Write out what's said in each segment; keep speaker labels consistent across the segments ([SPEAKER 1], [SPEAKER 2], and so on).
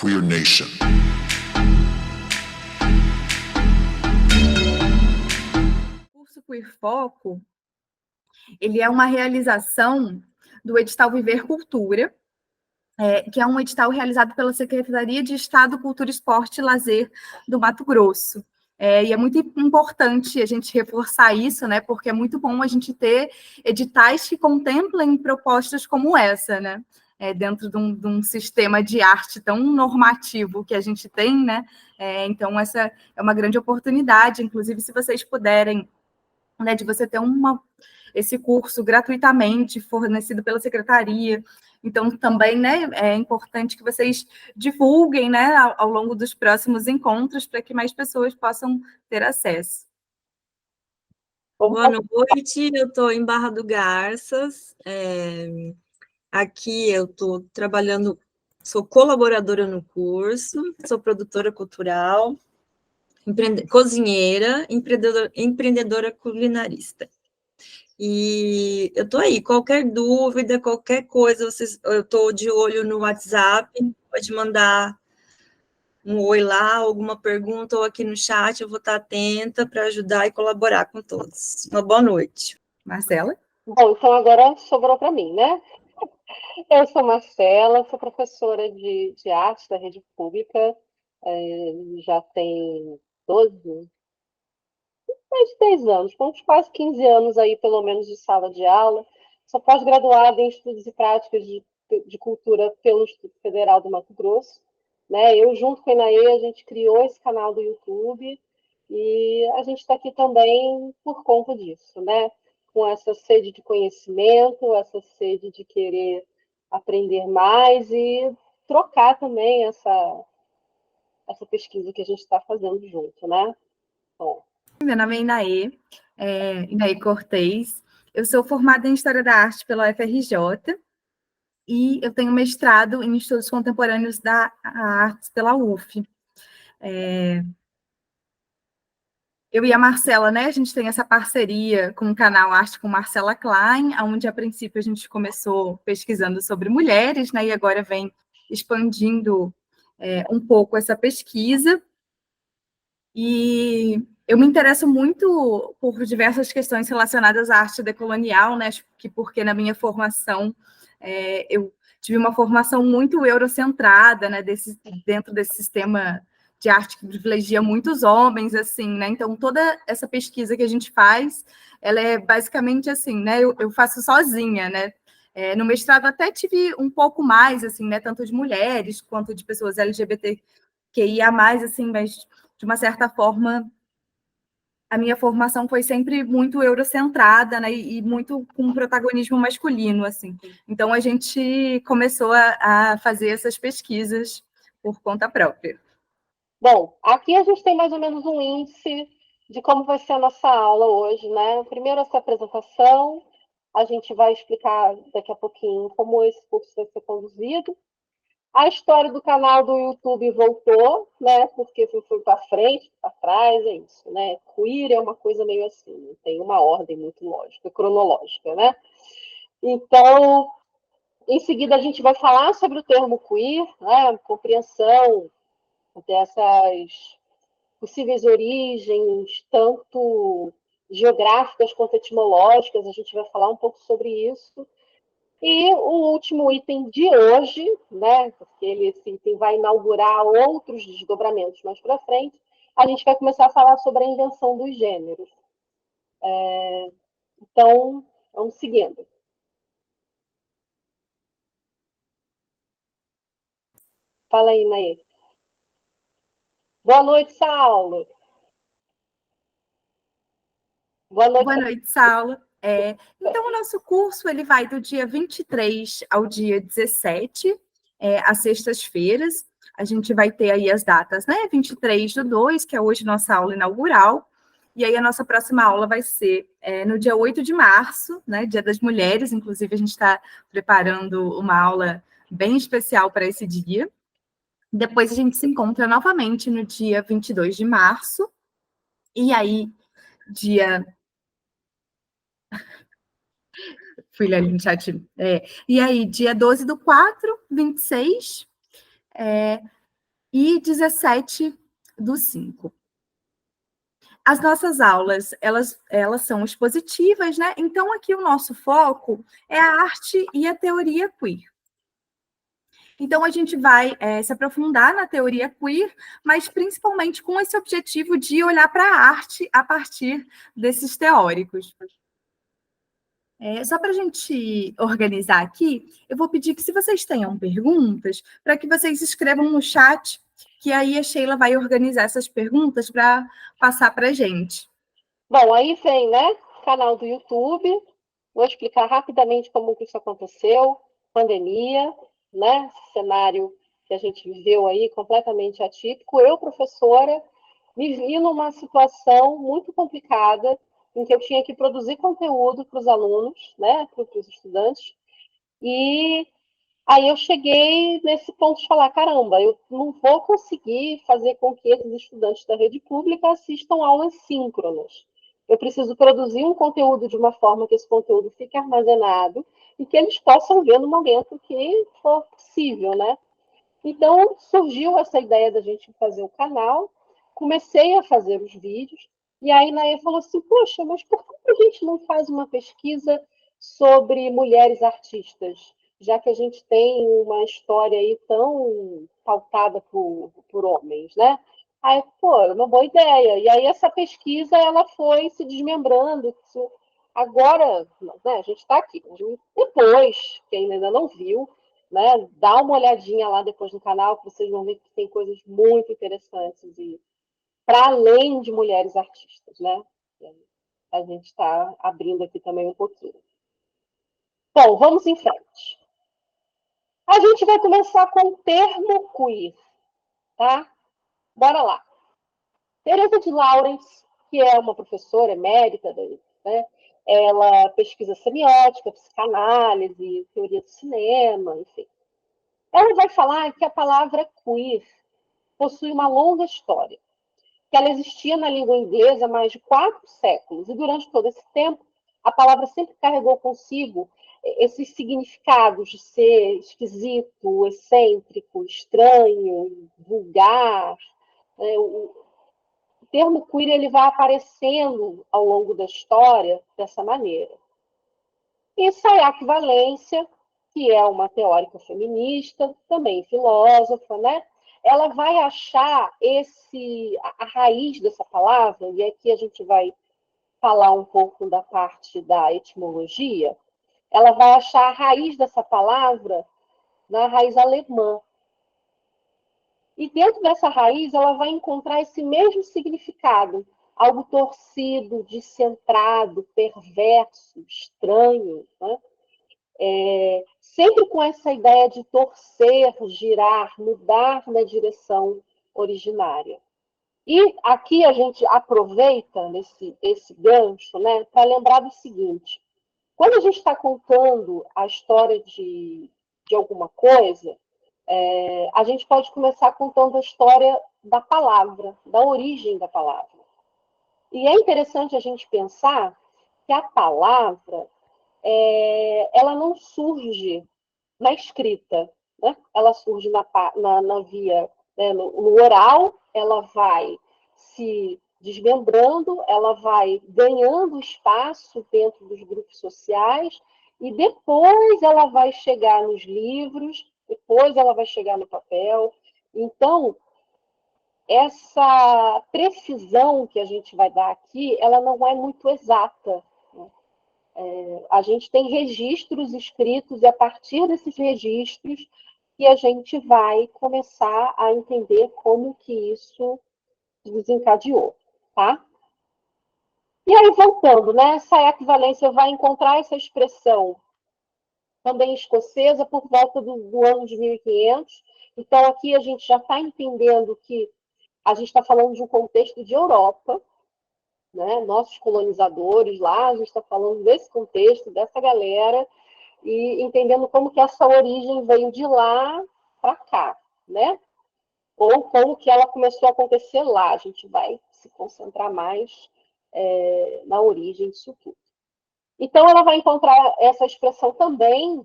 [SPEAKER 1] Queer Nation.
[SPEAKER 2] O curso Queer Foco, ele é uma realização do edital Viver Cultura, que é um edital realizado pela Secretaria de Estado, Cultura, Esporte e Lazer do Mato Grosso. E é muito importante a gente reforçar isso, né? Porque é muito bom a gente ter editais que contemplem propostas como essa, né? Dentro de um sistema de arte tão normativo que a gente tem, né? Então, essa é uma grande oportunidade, inclusive, se vocês puderem, né, de você ter esse curso gratuitamente fornecido pela secretaria. Então, também, né, é importante que vocês divulguem, né, ao longo dos próximos encontros, para que mais pessoas possam ter acesso.
[SPEAKER 3] Boa noite, eu estou em Barra do Garças. Aqui eu estou trabalhando, sou colaboradora no curso, sou produtora cultural, cozinheira, empreendedora culinarista. E eu estou aí, qualquer dúvida, qualquer coisa, eu estou de olho no WhatsApp, pode mandar um oi lá, alguma pergunta, ou aqui no chat, eu vou estar atenta para ajudar e colaborar com todos. Uma boa noite.
[SPEAKER 2] Marcela?
[SPEAKER 4] Bom, então agora sobrou para mim, né? Eu sou Marcela, sou professora de arte da rede pública, já tem 12, mais de 10 anos, com uns quase 15 anos aí, pelo menos, de sala de aula. Sou pós-graduada em Estudos e Práticas de Cultura pelo Instituto Federal do Mato Grosso. Né? Eu, junto com a Inaê, a gente criou esse canal do YouTube e a gente está aqui também por conta disso, né? Com essa sede de conhecimento, essa sede de querer aprender mais e trocar também essa pesquisa que a gente está fazendo junto, né? Bom.
[SPEAKER 2] Meu nome é Inaê Cortez. Eu sou formada em História da Arte pela UFRJ e eu tenho mestrado em Estudos Contemporâneos da Artes pela UF. Eu e a Marcela, né, a gente tem essa parceria com o canal Arte com Marcela Klein, onde, a princípio, a gente começou pesquisando sobre mulheres, né, e agora vem expandindo um pouco essa pesquisa. E eu me interesso muito por diversas questões relacionadas à arte decolonial, né, porque na minha formação eu tive uma formação muito eurocentrada, né, dentro desse sistema de arte que privilegia muitos homens, assim, né? Então, toda essa pesquisa que a gente faz, ela é basicamente assim, né? Eu faço sozinha, né? No mestrado até tive um pouco mais, assim, né? Tanto de mulheres quanto de pessoas LGBTQIA+, assim, mas, de uma certa forma, a minha formação foi sempre muito eurocentrada, né? E muito com protagonismo masculino, assim. Então, a gente começou a fazer essas pesquisas por conta própria.
[SPEAKER 4] Bom, aqui a gente tem mais ou menos um índice de como vai ser a nossa aula hoje, né? Primeiro essa apresentação, a gente vai explicar daqui a pouquinho como esse curso vai ser conduzido. A história do canal do YouTube voltou, né? Porque foi para frente, para trás, é isso, né? Queer é uma coisa meio assim, não tem uma ordem muito lógica, cronológica, né? Então, em seguida a gente vai falar sobre o termo queer, né? Compreensão dessas possíveis origens, tanto geográficas quanto etimológicas, a gente vai falar um pouco sobre isso. E o último item de hoje, né, porque esse item vai inaugurar outros desdobramentos mais para frente, a gente vai começar a falar sobre a invenção dos gêneros. Então, vamos seguindo. Fala aí, Naê. Boa noite, Saulo.
[SPEAKER 2] Boa noite, Saulo. Então, o nosso curso ele vai do dia 23 ao dia 17, às sextas-feiras. A gente vai ter aí as datas, né? 23/2, que é hoje nossa aula inaugural. E aí a nossa próxima aula vai ser no dia 8 de março, né? Dia das Mulheres. Inclusive, a gente está preparando uma aula bem especial para esse dia. Depois a gente se encontra novamente no dia 22 de março. E aí, fui ali no chat. E aí, dia 12/4, 26. e 17/5. As nossas aulas, elas são expositivas, né? Então, aqui o nosso foco é a arte e a teoria queer. Então, a gente vai se aprofundar na teoria queer, mas principalmente com esse objetivo de olhar para a arte a partir desses teóricos. Só para a gente organizar aqui, eu vou pedir que, se vocês tenham perguntas, para que vocês escrevam no chat, que aí a Sheila vai organizar essas perguntas para passar para a gente.
[SPEAKER 4] Bom, aí vem, né, canal do YouTube. Vou explicar rapidamente como que isso aconteceu. Pandemia, né, cenário que a gente viveu aí completamente atípico. Eu, professora, me vi numa situação muito complicada, em que eu tinha que produzir conteúdo para os alunos, né, para os estudantes, e aí eu cheguei nesse ponto de falar, caramba, eu não vou conseguir fazer com que esses estudantes da rede pública assistam aulas síncronas. Eu preciso produzir um conteúdo de uma forma que esse conteúdo fique armazenado e que eles possam ver no momento que for possível, né? Então, surgiu essa ideia da gente fazer o canal, comecei a fazer os vídeos, e aí Naê falou assim, poxa, mas por que a gente não faz uma pesquisa sobre mulheres artistas, já que a gente tem uma história aí tão pautada por homens, né? Aí, pô, é uma boa ideia. E aí essa pesquisa, ela foi se desmembrando. Agora, né, a gente está aqui. Depois, quem ainda não viu, né, dá uma olhadinha lá depois no canal, que vocês vão ver que tem coisas muito interessantes e para além de mulheres artistas, né? A gente está abrindo aqui também um pouquinho. Bom, vamos em frente. A gente vai começar com o termo queer, tá? Bora lá. Teresa de Laurens, que é uma professora emérita, né? Ela pesquisa semiótica, psicanálise, teoria do cinema, enfim. Ela vai falar que a palavra queer possui uma longa história, que ela existia na língua inglesa há mais de 4 séculos, e durante todo esse tempo, a palavra sempre carregou consigo esses significados de ser esquisito, excêntrico, estranho, vulgar. O termo queer ele vai aparecendo ao longo da história dessa maneira. E Sayaka Valência, que é uma teórica feminista, também filósofa, né? Ela vai achar a raiz dessa palavra, e aqui a gente vai falar um pouco da parte da etimologia, ela vai achar a raiz dessa palavra na raiz alemã. E dentro dessa raiz, ela vai encontrar esse mesmo significado, algo torcido, descentrado, perverso, estranho, né? Sempre com essa ideia de torcer, girar, mudar na direção originária. E aqui a gente aproveita esse gancho, né, para lembrar do seguinte: quando a gente está contando a história de alguma coisa, a gente pode começar contando a história da palavra, da origem da palavra. E é interessante a gente pensar que a palavra ela não surge na escrita, né? Ela surge na via, né? no oral, ela vai se desmembrando, ela vai ganhando espaço dentro dos grupos sociais, e depois ela vai chegar nos livros, depois ela vai chegar no papel. Então, essa precisão que a gente vai dar aqui, ela não é muito exata, né? A gente tem registros escritos, e a partir desses registros que a gente vai começar a entender como que isso desencadeou, tá? E aí, voltando, né? Sayaka Valência vai encontrar essa expressão também escocesa por volta do ano de 1500. Então, aqui a gente já está entendendo que a gente está falando de um contexto de Europa, né? Nossos colonizadores lá, a gente está falando desse contexto, dessa galera, e entendendo como que essa origem veio de lá para cá, né? Ou como que ela começou a acontecer lá. A gente vai se concentrar mais na origem disso tudo. Então, ela vai encontrar essa expressão também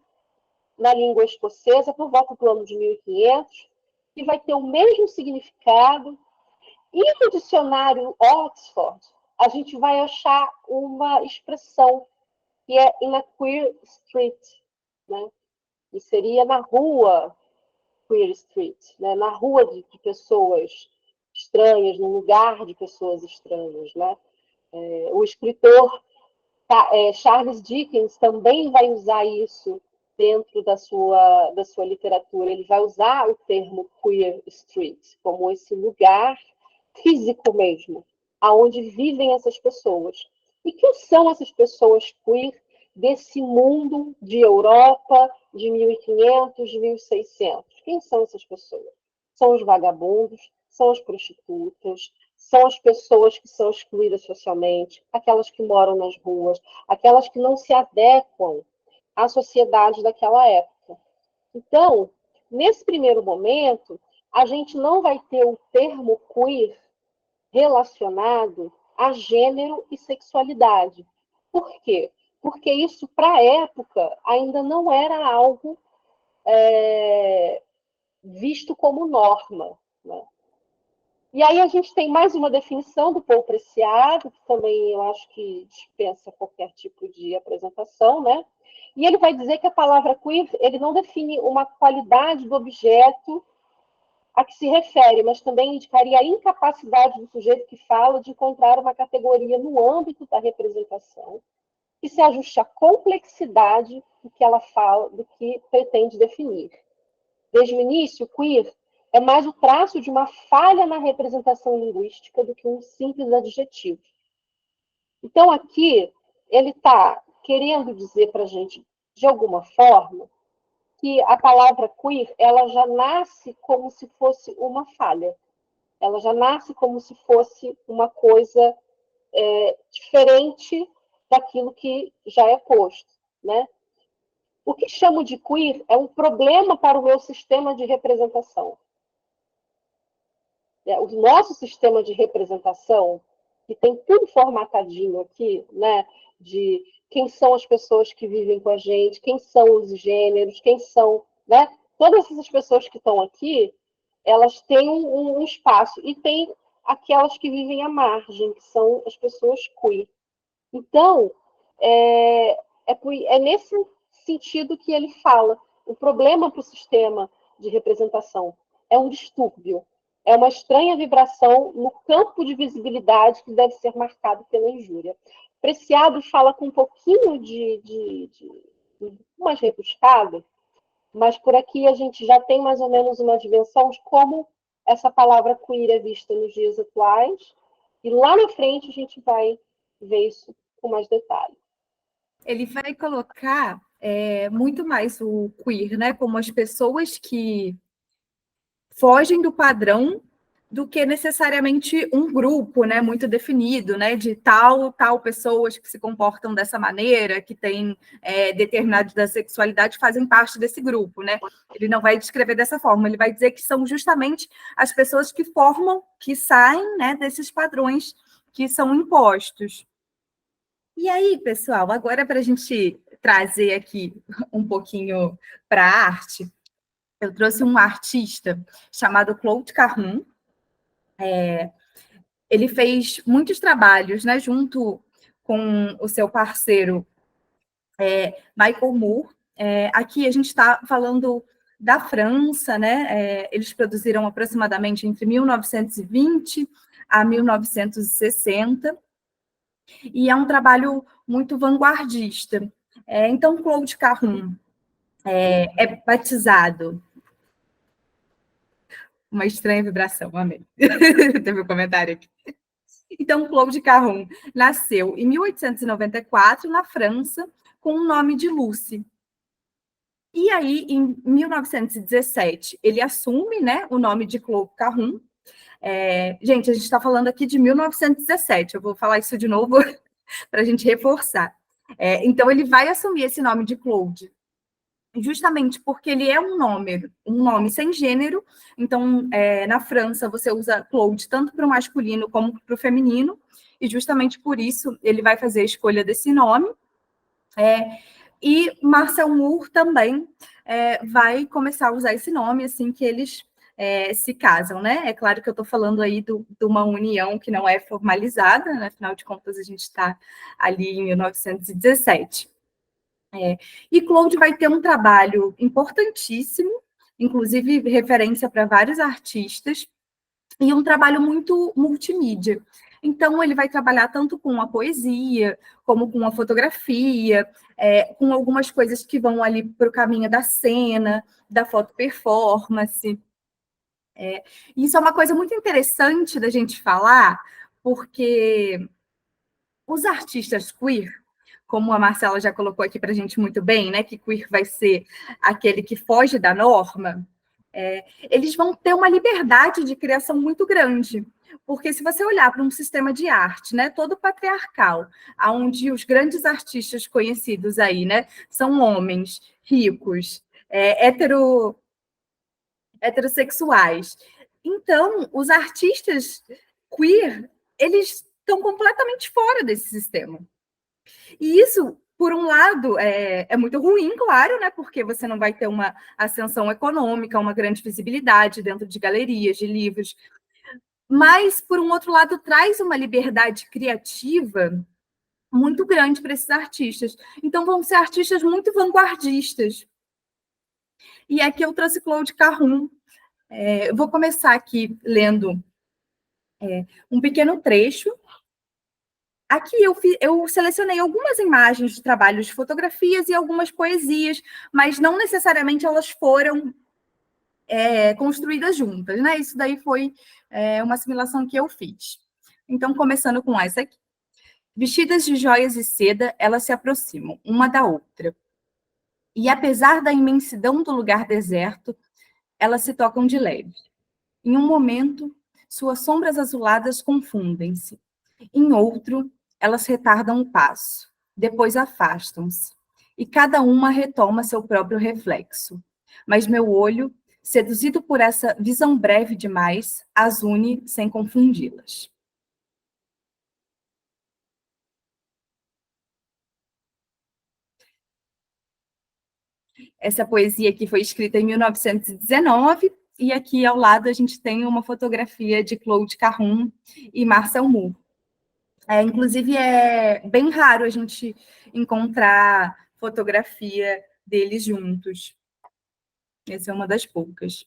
[SPEAKER 4] na língua escocesa por volta do ano de 1500, que vai ter o mesmo significado. E no dicionário Oxford, a gente vai achar uma expressão que é in a queer street, né? E seria na rua queer street, né? Na rua de pessoas estranhas, no lugar de pessoas estranhas, né? O escritor Charles Dickens também vai usar isso dentro da sua literatura. Ele vai usar o termo queer street como esse lugar físico mesmo, aonde vivem essas pessoas. E quem são essas pessoas queer desse mundo de Europa de 1500, de 1600? Quem são essas pessoas? São os vagabundos, são as prostitutas, são as pessoas que são excluídas socialmente, aquelas que moram nas ruas, aquelas que não se adequam à sociedade daquela época. Então, nesse primeiro momento, a gente não vai ter o termo queer relacionado a gênero e sexualidade. Por quê? Porque isso, para a época, ainda não era algo visto como norma, né? E aí a gente tem mais uma definição do Paul Preciado, que também eu acho que dispensa qualquer tipo de apresentação, né? E ele vai dizer que a palavra queer, ele não define uma qualidade do objeto a que se refere, mas também indicaria a incapacidade do sujeito que fala de encontrar uma categoria no âmbito da representação que se ajuste à complexidade do que ela fala, do que pretende definir. Desde o início, queer é mais o traço de uma falha na representação linguística do que um simples adjetivo. Então, aqui, ele está querendo dizer para a gente, de alguma forma, que a palavra queer ela já nasce como se fosse uma falha. Ela já nasce como se fosse uma coisa diferente daquilo que já é posto, né? O que chamo de queer é um problema para o meu sistema de representação. O nosso sistema de representação, que tem tudo formatadinho aqui, né? De quem são as pessoas que vivem com a gente, quem são os gêneros, quem são, né? Todas essas pessoas que estão aqui, elas têm um espaço. E tem aquelas que vivem à margem, que são as pessoas queer. Então, é nesse sentido que ele fala. O problema para o sistema de representação é um distúrbio, é uma estranha vibração no campo de visibilidade que deve ser marcado pela injúria. Preciado fala com um pouquinho de mais rebuscado, mas por aqui a gente já tem mais ou menos uma dimensão de como essa palavra queer é vista nos dias atuais, e lá na frente a gente vai ver isso com mais detalhe.
[SPEAKER 2] Ele vai colocar muito mais o queer, né, como as pessoas que fogem do padrão do que necessariamente um grupo, né, muito definido, né, de tal pessoas que se comportam dessa maneira, que têm determinado da sexualidade, fazem parte desse grupo, né? Ele não vai descrever dessa forma, ele vai dizer que são justamente as pessoas que formam, que saem, né, desses padrões que são impostos. E aí, pessoal, agora para a gente trazer aqui um pouquinho para a arte, eu trouxe um artista chamado Claude Cahun. Ele fez muitos trabalhos, né, junto com o seu parceiro Michael Moore. Aqui a gente está falando da França, né? Eles produziram aproximadamente entre 1920 a 1960, e é um trabalho muito vanguardista. Então, Claude Cahun é batizado. Uma estranha vibração, amei. Teve um comentário aqui. Então, Claude Cahun nasceu em 1894, na França, com o nome de Lucy. E aí, em 1917, ele assume, né, o nome de Claude Cahun. Gente, a gente está falando aqui de 1917, eu vou falar isso de novo para a gente reforçar. Então, ele vai assumir esse nome de Claude, justamente porque ele é um nome sem gênero. Então, na França, você usa Claude tanto para o masculino como para o feminino, e justamente por isso ele vai fazer a escolha desse nome. E Marcel Moore também vai começar a usar esse nome assim que eles se casam, né? É claro que eu estou falando aí de uma união que não é formalizada, né? Afinal de contas, a gente está ali em 1917. E Claude vai ter um trabalho importantíssimo, inclusive referência para vários artistas, e um trabalho muito multimídia. Então, ele vai trabalhar tanto com a poesia, como com a fotografia, com algumas coisas que vão ali para o caminho da cena, da foto performance. Isso é uma coisa muito interessante da gente falar, porque os artistas queer, como a Marcela já colocou aqui para a gente muito bem, né, que queer vai ser aquele que foge da norma, eles vão ter uma liberdade de criação muito grande. Porque se você olhar para um sistema de arte, né, todo patriarcal, onde os grandes artistas conhecidos aí, né, são homens ricos, heterossexuais. Então, os artistas queer, eles estão completamente fora desse sistema. E isso, por um lado, é muito ruim, claro, né? Porque você não vai ter uma ascensão econômica, uma grande visibilidade dentro de galerias, de livros. Mas, por um outro lado, traz uma liberdade criativa muito grande para esses artistas. Então, vão ser artistas muito vanguardistas. E aqui eu trouxe Claude Cahun. Eu vou começar aqui lendo um pequeno trecho. Aqui eu selecionei algumas imagens de trabalhos de fotografias e algumas poesias, mas não necessariamente elas foram construídas juntas, né? Isso daí foi uma assimilação que eu fiz. Então, começando com essa aqui. Vestidas de joias e seda, elas se aproximam uma da outra. E apesar da imensidão do lugar deserto, elas se tocam de leve. Em um momento, suas sombras azuladas confundem-se. Em outro, elas retardam o passo. Depois afastam-se. E cada uma retoma seu próprio reflexo. Mas meu olho, seduzido por essa visão breve demais, as une sem confundi-las. Essa poesia aqui foi escrita em 1919, e aqui ao lado a gente tem uma fotografia de Claude Cahun e Marcel Moore. Inclusive, é bem raro a gente encontrar fotografia deles juntos. Essa é uma das poucas.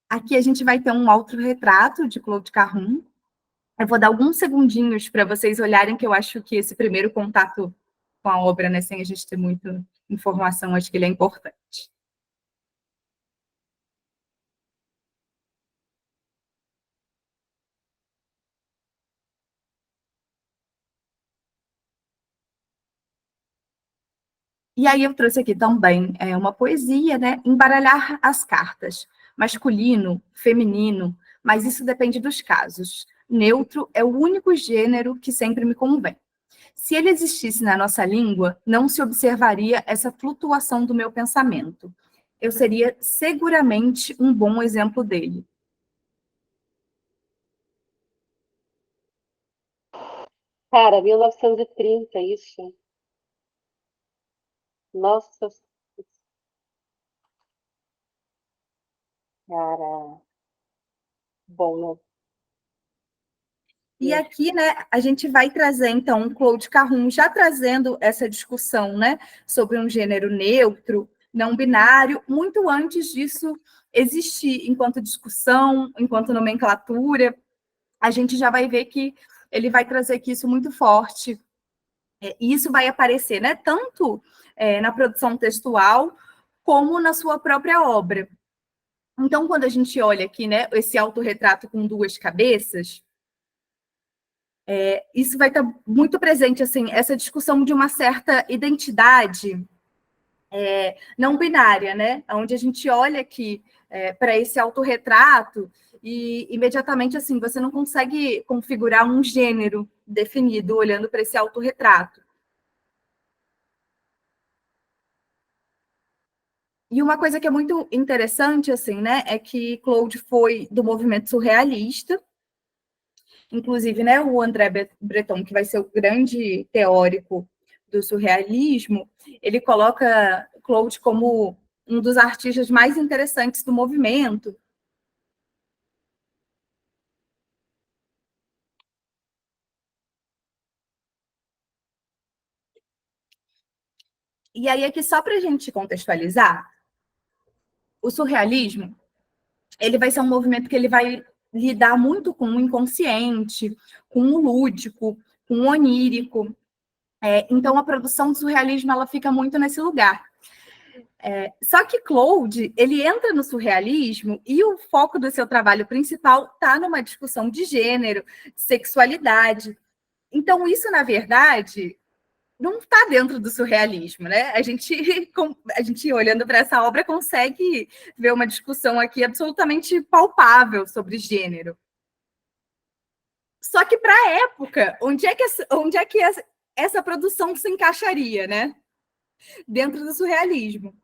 [SPEAKER 2] Aqui a gente vai ter um autorretrato de Claude Cahun. Eu vou dar alguns segundinhos para vocês olharem, que eu acho que esse primeiro contato com a obra, né, sem a gente ter muita informação, acho que ele é importante. E aí eu trouxe aqui também uma poesia, né? Embaralhar as cartas. Masculino, feminino, mas isso depende dos casos. Neutro é o único gênero que sempre me convém. Se ele existisse na nossa língua, não se observaria essa flutuação do meu pensamento. Eu seria seguramente um bom exemplo dele.
[SPEAKER 4] Cara, 1930, isso. Nossa, cara. Bom, né?
[SPEAKER 2] E aqui, né, a gente vai trazer, então, o Claude Cahun já trazendo essa discussão, né, sobre um gênero neutro, não binário, muito antes disso existir enquanto discussão, enquanto nomenclatura. A gente já vai ver que ele vai trazer aqui isso muito forte. E isso vai aparecer, né, tanto na produção textual, como na sua própria obra. Então, quando a gente olha aqui, né, esse autorretrato com duas cabeças, isso vai estar muito presente, assim, essa discussão de uma certa identidade não binária, né? Onde a gente olha aqui para esse autorretrato e imediatamente, assim, você não consegue configurar um gênero definido olhando para esse autorretrato. E uma coisa que é muito interessante, assim, né, é que Claude foi do movimento surrealista, Inclusive, né, o André Breton, que vai ser o grande teórico do surrealismo, ele coloca Claude como um dos artistas mais interessantes do movimento. E aí, aqui, só para a gente contextualizar, o surrealismo, ele vai ser um movimento que ele vai lidar muito com o inconsciente, com o lúdico, com o onírico. Então, a produção do surrealismo, ela fica muito nesse lugar. Só que Claude, ele entra no surrealismo e o foco do seu trabalho principal está numa discussão de gênero, de sexualidade. Então, isso, na verdade, não está dentro do surrealismo, né? A gente olhando para essa obra, consegue ver uma discussão aqui absolutamente palpável sobre gênero. Só que, para a época, onde é que essa produção se encaixaria, né? Dentro do surrealismo.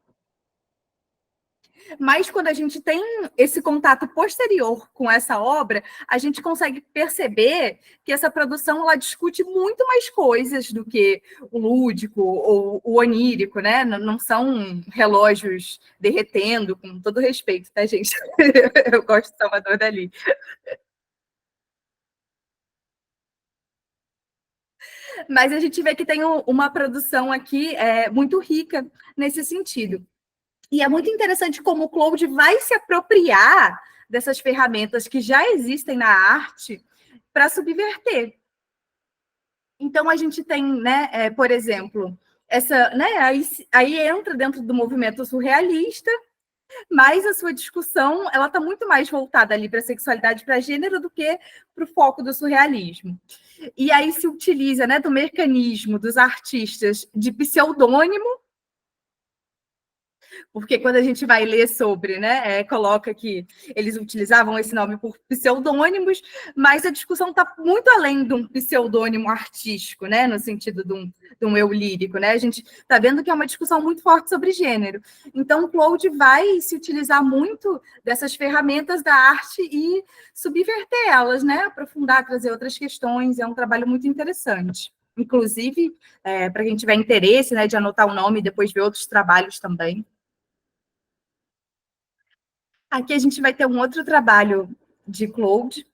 [SPEAKER 2] Mas quando a gente tem esse contato posterior com essa obra, a gente consegue perceber que essa produção ela discute muito mais coisas do que o lúdico ou o onírico, né? Não são relógios derretendo, com todo respeito, tá, gente? Eu gosto de Salvador Dalí. Mas a gente vê que tem uma produção aqui muito rica nesse sentido. E é muito interessante como o Claude vai se apropriar dessas ferramentas que já existem na arte para subverter. Então, a gente tem, né, por exemplo, aí entra dentro do movimento surrealista, mas a sua discussão ela está muito mais voltada ali para a sexualidade, para gênero, do que para o foco do surrealismo. E aí se utiliza, né, do mecanismo dos artistas de pseudônimo, porque quando a gente vai ler sobre, né, coloca que eles utilizavam esse nome por pseudônimos, mas a discussão está muito além de um pseudônimo artístico, né, no sentido de um eu lírico, né? A gente está vendo que é uma discussão muito forte sobre gênero. Então, Claude vai se utilizar muito dessas ferramentas da arte e subverter elas, né? Aprofundar, trazer outras questões. É um trabalho muito interessante. Inclusive, para quem tiver interesse, né, de anotar o nome e depois ver outros trabalhos também. Aqui a gente vai ter um outro trabalho de Claude,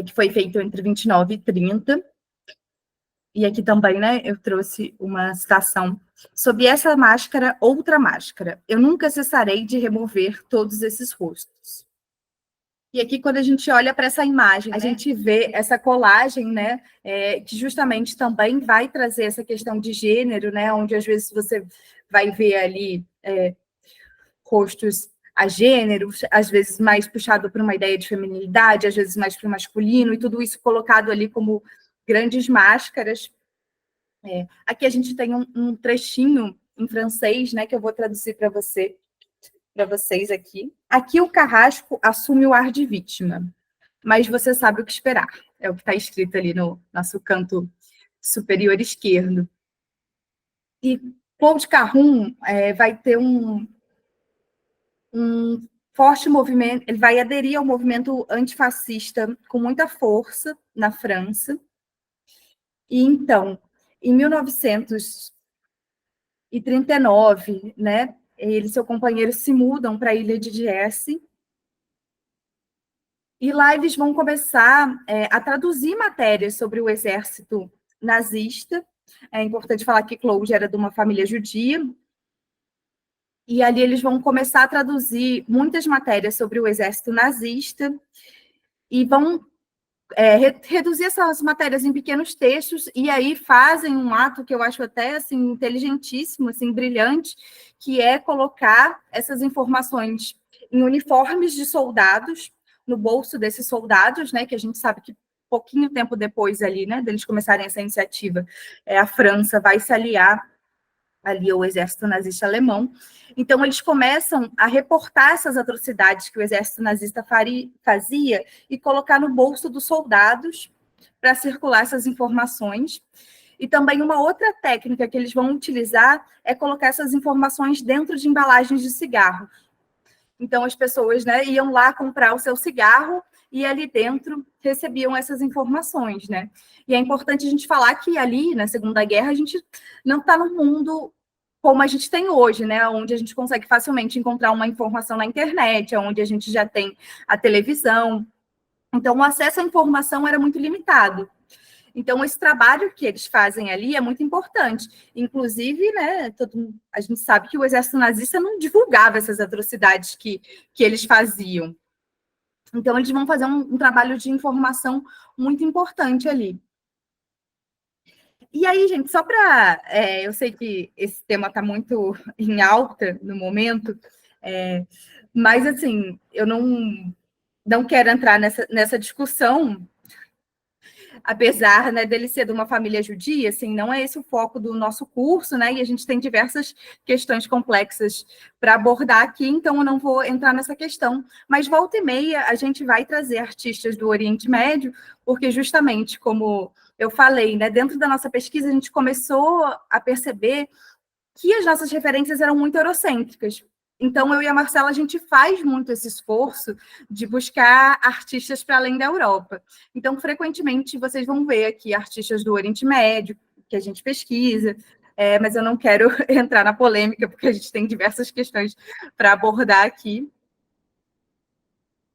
[SPEAKER 2] que foi feito entre 29 e 30. E aqui também, né, eu trouxe uma citação. Sob essa máscara, outra máscara. Eu nunca cessarei de remover todos esses rostos. E aqui, quando a gente olha para essa imagem, a gente vê essa colagem, né, que justamente também vai trazer essa questão de gênero, né, onde às vezes você vai ver ali rostos a gênero, às vezes mais puxado para uma ideia de feminilidade, às vezes mais para o masculino, e tudo isso colocado ali como grandes máscaras. Aqui a gente tem um trechinho em francês, né, que eu vou traduzir para vocês aqui. Aqui o carrasco assume o ar de vítima, mas você sabe o que esperar. É o que está escrito ali no nosso canto superior esquerdo. E Claude Cahun vai ter um forte movimento, ele vai aderir ao movimento antifascista com muita força na França. E então, em 1939, né, ele e seu companheiro se mudam para a ilha de Jesse, e lá eles vão começar a traduzir matérias sobre o exército nazista. É importante falar que Claude era de uma família judia, e ali eles vão começar a traduzir muitas matérias sobre o exército nazista e vão reduzir essas matérias em pequenos textos, e aí fazem um ato que eu acho até assim, inteligentíssimo, assim, brilhante, que é colocar essas informações em uniformes de soldados, no bolso desses soldados, né, que a gente sabe que pouquinho tempo depois ali, né, deles começarem essa iniciativa, a França vai se aliar ali ao exército nazista alemão. Então, eles começam a reportar essas atrocidades que o exército nazista fazia e colocar no bolso dos soldados para circular essas informações. E também uma outra técnica que eles vão utilizar é colocar essas informações dentro de embalagens de cigarro. Então, as pessoas, né, iam lá comprar o seu cigarro e ali dentro recebiam essas informações, né? E é importante a gente falar que ali, na Segunda Guerra, a gente não está no mundo como a gente tem hoje, né? Onde a gente consegue facilmente encontrar uma informação na internet, onde a gente já tem a televisão. Então, o acesso à informação era muito limitado. Então, esse trabalho que eles fazem ali é muito importante. Inclusive, né, a gente sabe que o exército nazista não divulgava essas atrocidades que eles faziam. Então, eles vão fazer um trabalho de informação muito importante ali. E aí, gente, só para... eu sei que esse tema está muito em alta no momento, mas, assim, eu não quero entrar nessa discussão, apesar, né, dele ser de uma família judia, assim, não é esse o foco do nosso curso, né, e a gente tem diversas questões complexas para abordar aqui, então eu não vou entrar nessa questão, mas volta e meia a gente vai trazer artistas do Oriente Médio, porque justamente, como eu falei, né, dentro da nossa pesquisa a gente começou a perceber que as nossas referências eram muito eurocêntricas. Então, eu e a Marcela, a gente faz muito esse esforço de buscar artistas para além da Europa. Então, frequentemente, vocês vão ver aqui artistas do Oriente Médio, que a gente pesquisa, mas eu não quero entrar na polêmica, porque a gente tem diversas questões para abordar aqui.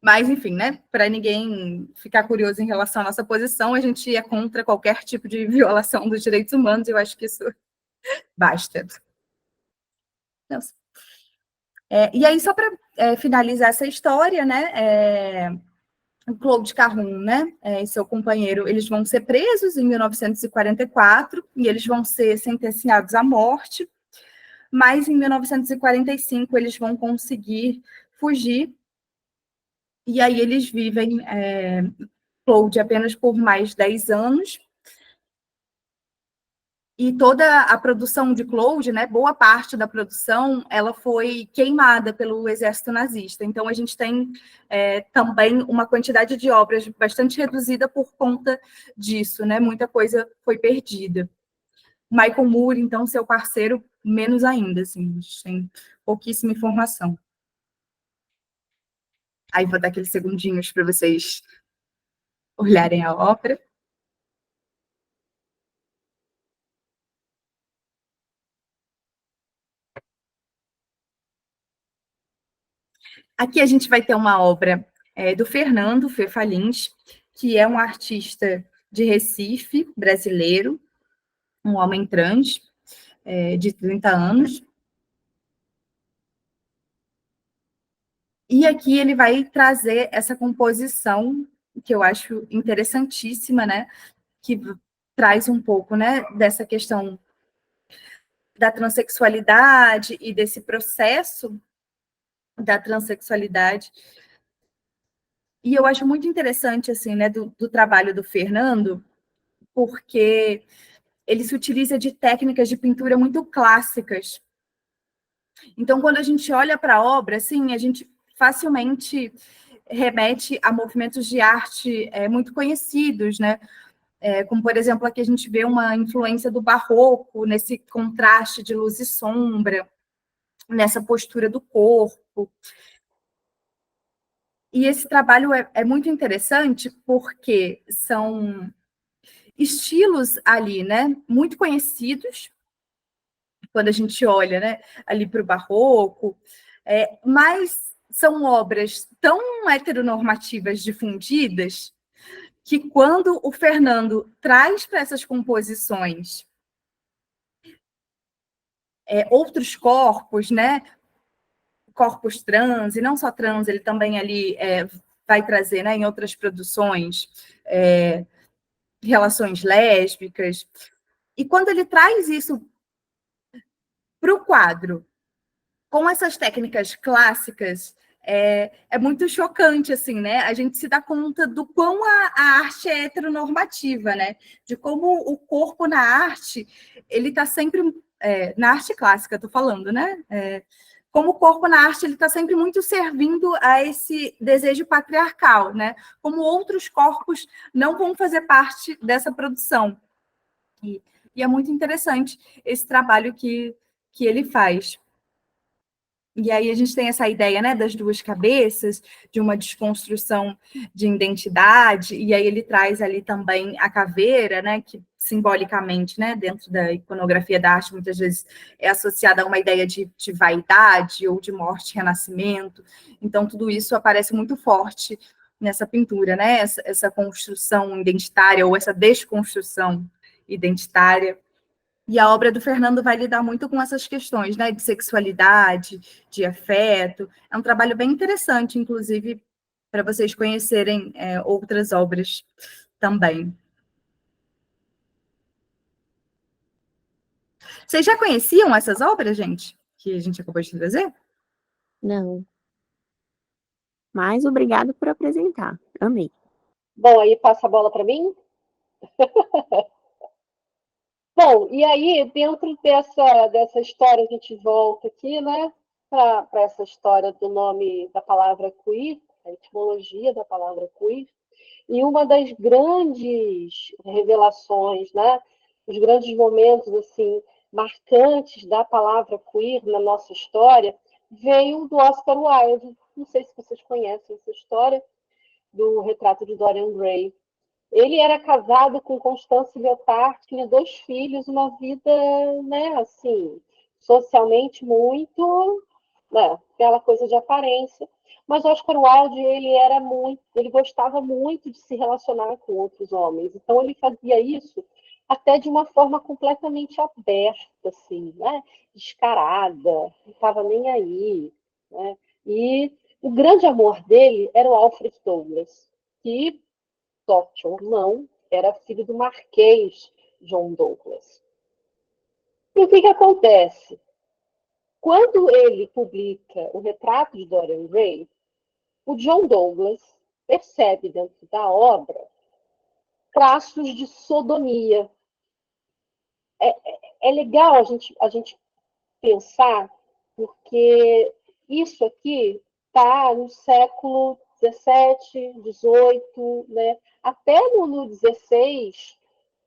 [SPEAKER 2] Mas, enfim, né, para ninguém ficar curioso em relação à nossa posição, a gente é contra qualquer tipo de violação dos direitos humanos, eu acho que isso basta. Nossa. E aí, só para finalizar essa história, né, o Claude Cahun, né, e seu companheiro, eles vão ser presos em 1944 e eles vão ser sentenciados à morte, mas em 1945 eles vão conseguir fugir, e aí eles vivem, Claude, apenas por mais 10 anos, e toda a produção de Claude, né, boa parte da produção, ela foi queimada pelo exército nazista. Então, a gente tem também uma quantidade de obras bastante reduzida por conta disso, né? Muita coisa foi perdida. Michael Moore, então, seu parceiro, menos ainda, assim, a gente tem pouquíssima informação. Aí, vou dar aqueles segundinhos para vocês olharem a obra. Aqui a gente vai ter uma obra do Fernando Fefa Lins, que é um artista de Recife, brasileiro, um homem trans, de 30 anos. E aqui ele vai trazer essa composição, que eu acho interessantíssima, né? Que traz um pouco, né, dessa questão da transexualidade e desse processo da transexualidade. E eu acho muito interessante, assim, né, do trabalho do Fernando, porque ele se utiliza de técnicas de pintura muito clássicas. Então, quando a gente olha para a obra, assim, a gente facilmente remete a movimentos de arte muito conhecidos, né? Como, por exemplo, aqui a gente vê uma influência do barroco, nesse contraste de luz e sombra, nessa postura do corpo. E esse trabalho é muito interessante porque são estilos ali, né, muito conhecidos, quando a gente olha, né, ali para o barroco, mas são obras tão heteronormativas difundidas que quando o Fernando traz para essas composições outros corpos, né, corpos trans, e não só trans, ele também ali vai trazer, né, em outras produções, relações lésbicas, e quando ele traz isso para o quadro, com essas técnicas clássicas, é muito chocante, assim, né? A gente se dá conta do quão a arte é heteronormativa, né? De como o corpo na arte, ele está sempre... na arte clássica, estou falando, né? Como o corpo na arte, ele está sempre muito servindo a esse desejo patriarcal, né? Como outros corpos não vão fazer parte dessa produção. E é muito interessante esse trabalho que ele faz. E aí a gente tem essa ideia, né, das duas cabeças, de uma desconstrução de identidade, e aí ele traz ali também a caveira, né, que simbolicamente, né, dentro da iconografia da arte, muitas vezes é associada a uma ideia de vaidade ou de morte e renascimento. Então, tudo isso aparece muito forte nessa pintura, né, essa construção identitária ou essa desconstrução identitária. E a obra do Fernando vai lidar muito com essas questões, né, de sexualidade, de afeto. É um trabalho bem interessante, inclusive, para vocês conhecerem outras obras também. Vocês já conheciam essas obras, gente? Que a gente acabou de trazer?
[SPEAKER 1] Não. Mas obrigado por apresentar. Amei.
[SPEAKER 4] Bom, aí passa a bola para mim. Bom, e aí, dentro dessa história, a gente volta aqui, né, para essa história do nome da palavra queer, a etimologia da palavra queer, e uma das grandes revelações, né, os grandes momentos, assim, marcantes da palavra queer na nossa história, veio do Oscar Wilde. Não sei se vocês conhecem essa história, do retrato de Dorian Gray. Ele era casado com Constance Lyotard, tinha 2 filhos, uma vida, né, assim, socialmente muito, né, aquela coisa de aparência. Mas Oscar Wilde, ele gostava muito de se relacionar com outros homens. Então ele fazia isso até de uma forma completamente aberta, assim, né, descarada, não estava nem aí, né? E o grande amor dele era o Alfred Douglas, que sorte ou não, era filho do Marquês John Douglas. E o que acontece? Quando ele publica o retrato de Dorian Gray, o John Douglas percebe dentro da obra traços de sodomia. É legal a gente pensar, porque isso aqui está no século XVII, XVIII, né? Até no XVI,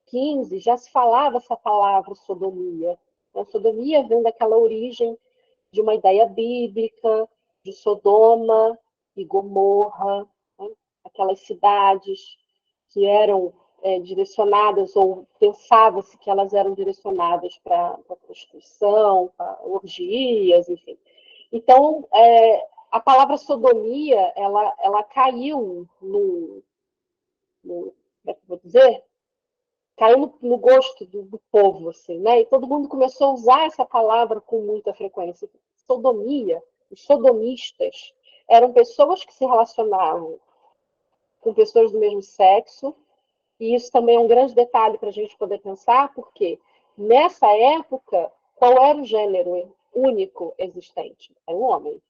[SPEAKER 4] XV, já se falava essa palavra sodomia. A sodomia vem daquela origem de uma ideia bíblica, de Sodoma e Gomorra, né? Aquelas cidades que eram direcionadas, ou pensava-se que elas eram direcionadas para a prostituição, para orgias, enfim. Então, a palavra sodomia, ela caiu como é que eu vou dizer? Caiu no gosto do povo, assim, né? E todo mundo começou a usar essa palavra com muita frequência. Sodomia, os sodomistas, eram pessoas que se relacionavam com pessoas do mesmo sexo, e isso também é um grande detalhe para a gente poder pensar, porque nessa época, qual era o gênero único existente? Era o homem.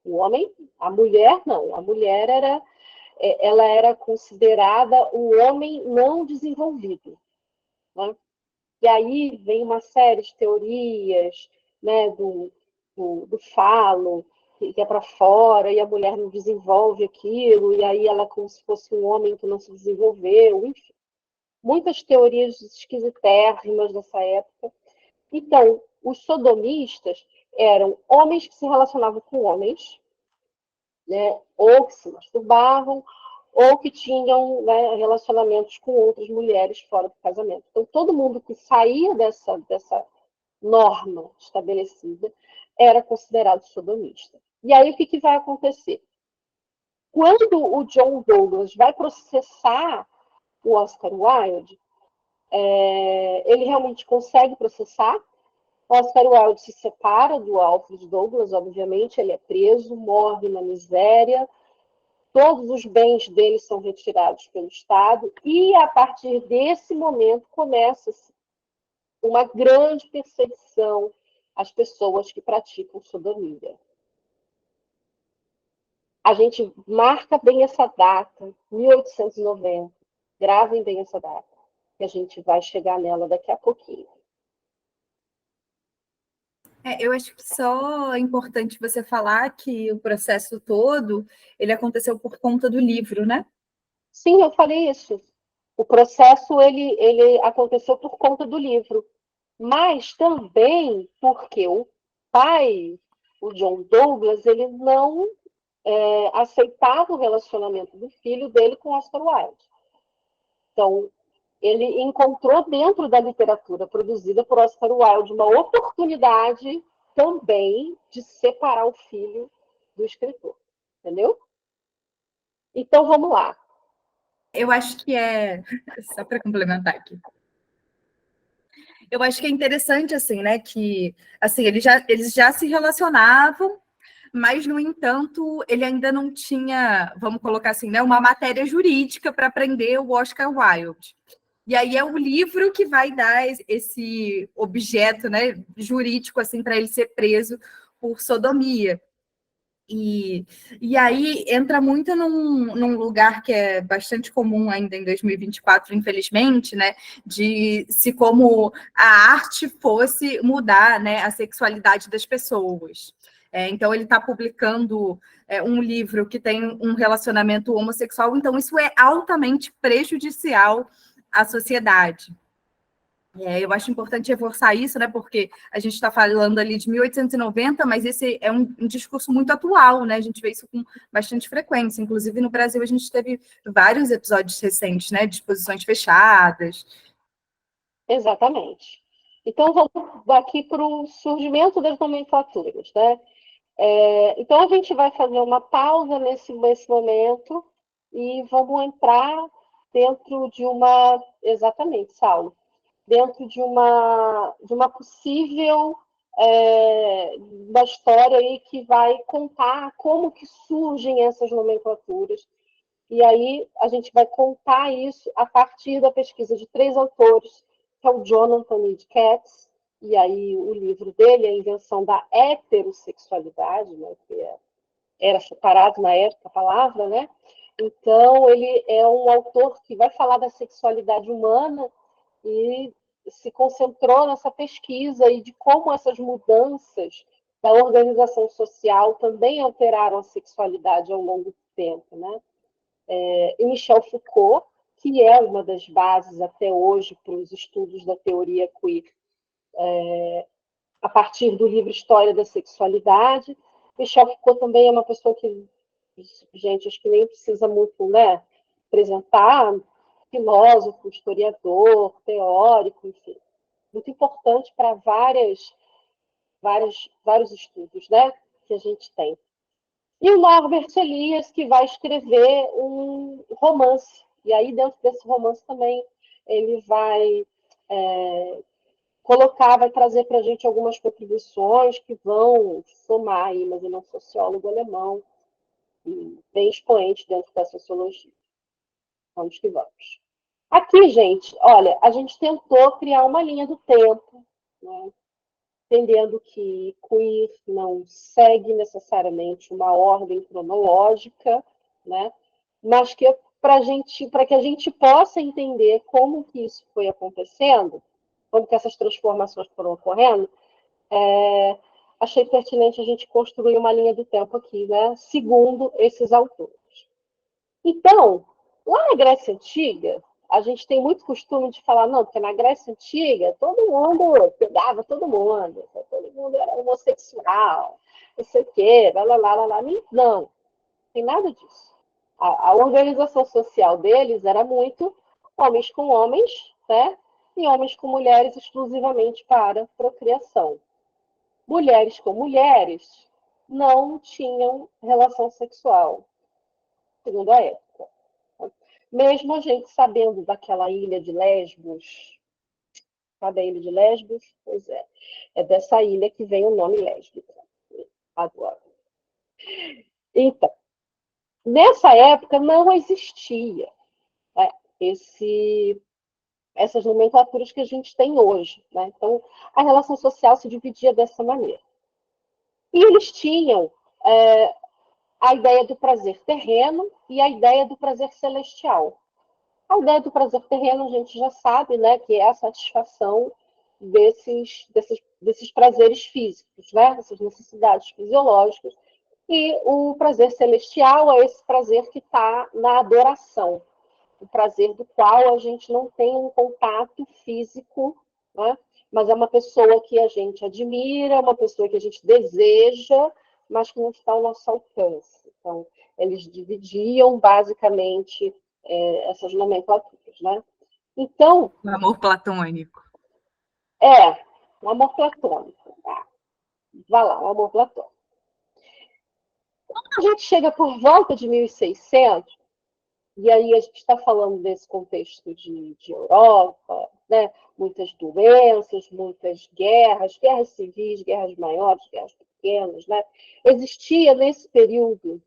[SPEAKER 4] O homem, a mulher não. A mulher ela era considerada o homem não desenvolvido, né? E aí vem uma série de teorias, né, do falo, que é para fora, e a mulher não desenvolve aquilo, e aí ela é como se fosse um homem que não se desenvolveu, enfim. Muitas teorias esquisitérrimas dessa época. Então, os sodomistas eram homens que se relacionavam com homens, né, ou que se masturbavam, ou que tinham, né, relacionamentos com outras mulheres fora do casamento. Então, todo mundo que saía dessa norma estabelecida era considerado sodomista. E aí, o que vai acontecer? Quando o John Douglas vai processar o Oscar Wilde, ele realmente consegue processar. O Oscar Wilde se separa do Alfred Douglas, obviamente, ele é preso, morre na miséria, todos os bens dele são retirados pelo Estado, e a partir desse momento começa-se uma grande perseguição às pessoas que praticam sodomia. A gente marca bem essa data, 1890, gravem bem essa data, que a gente vai chegar nela daqui a pouquinho.
[SPEAKER 2] Eu acho que só é importante você falar que o processo todo, ele aconteceu por conta do livro, né?
[SPEAKER 4] Sim, eu falei isso. O processo, ele aconteceu por conta do livro, mas também porque pai, o John Douglas, ele não aceitava o relacionamento do filho dele com Oscar Wilde. Então, ele encontrou dentro da literatura produzida por Oscar Wilde uma oportunidade também de separar o filho do escritor, entendeu? Então, vamos lá.
[SPEAKER 2] Eu acho que só para complementar aqui. Eu acho que é interessante, assim, né, que, assim, eles já se relacionavam, mas, no entanto, ele ainda não tinha, vamos colocar assim, né, uma matéria jurídica para prender o Oscar Wilde. E aí é o livro que vai dar esse objeto, né, jurídico, assim, para ele ser preso por sodomia. E aí entra muito num lugar que é bastante comum ainda em 2024, infelizmente, né? De se como a arte fosse mudar, né, a sexualidade das pessoas. Então, ele está publicando um livro que tem um relacionamento homossexual, então isso é altamente prejudicial à sociedade. Eu acho importante reforçar isso, né? Porque a gente está falando ali de 1890, mas esse é um discurso muito atual, né? A gente vê isso com bastante frequência. Inclusive, no Brasil, a gente teve vários episódios recentes, né? De exposições fechadas.
[SPEAKER 4] Exatamente. Então, vamos aqui para o surgimento das nomenclaturas, né? Então, a gente vai fazer uma pausa nesse momento e vamos entrar dentro de uma... Exatamente, Saulo. Dentro de uma possível uma história aí que vai contar como que surgem essas nomenclaturas. E aí a gente vai contar isso a partir da pesquisa de 3 autores, que é o Jonathan Ed Katz, e aí o livro dele, A Invenção da Heterossexualidade, né, que era separado na época a palavra, né? Então, ele é um autor que vai falar da sexualidade humana e se concentrou nessa pesquisa e de como essas mudanças da organização social também alteraram a sexualidade ao longo do tempo, né? E Michel Foucault, que é uma das bases até hoje para os estudos da teoria queer, a partir do livro História da Sexualidade. Michel Foucault também é uma pessoa que, gente, acho que nem precisa muito, né, apresentar, filósofo, historiador, teórico, enfim, muito importante para vários estudos, né, que a gente tem. E o Norbert Elias, que vai escrever um romance. E aí, dentro desse romance também, ele vai vai trazer para a gente algumas contribuições que vão somar aí, mas ele é um sociólogo alemão, bem expoente dentro da sociologia. Vamos que vamos. Aqui, gente, olha, a gente tentou criar uma linha do tempo, né? Entendendo que queer não segue necessariamente uma ordem cronológica, né? Mas que para que a gente possa entender como que isso foi acontecendo, como que essas transformações foram ocorrendo, achei pertinente a gente construir uma linha do tempo aqui, né? Segundo esses autores. Então, lá na Grécia Antiga, a gente tem muito costume de falar, não, porque na Grécia Antiga todo mundo pegava todo mundo era homossexual, não sei o quê, lá. Não, tem nada disso. A organização social deles era muito homens com homens, né? E homens com mulheres exclusivamente para procriação. Mulheres com mulheres não tinham relação sexual, segundo a época. Mesmo a gente sabendo daquela ilha de Lesbos, sabe a ilha de Lesbos? Pois é. É dessa ilha que vem o nome lésbica. Adoro. Então, nessa época não existia, né, essas nomenclaturas que a gente tem hoje, né? Então, a relação social se dividia dessa maneira. E eles tinham a ideia do prazer terreno e a ideia do prazer celestial. A ideia do prazer terreno a gente já sabe, né, que é a satisfação desses prazeres físicos, né, essas necessidades fisiológicas. E o prazer celestial é esse prazer que está na adoração, o prazer do qual a gente não tem um contato físico né? Mas é uma pessoa que a gente admira, uma pessoa que a gente deseja, mas que não está ao nosso alcance. Então, eles dividiam basicamente essas nomenclaturas, né? Então,
[SPEAKER 2] O amor platônico.
[SPEAKER 4] o amor platônico. Tá? Vai lá, o amor platônico. Quando a gente chega por volta de 1600, e aí a gente está falando desse contexto de Europa, né? Muitas doenças, muitas guerras, guerras civis, guerras maiores, guerras pequenas, né? Existia nesse período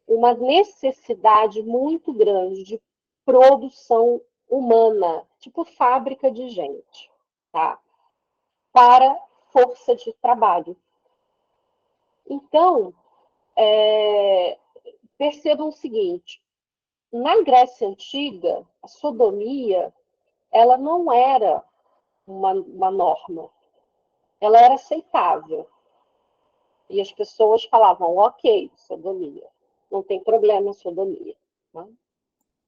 [SPEAKER 4] uma necessidade muito grande de produção humana, tipo fábrica de gente, tá? Para força de trabalho. Então, percebam o seguinte, na Grécia Antiga, a sodomia, ela não era uma norma, ela era aceitável. E as pessoas falavam, ok, sodomia, não tem problema sodomia. Né?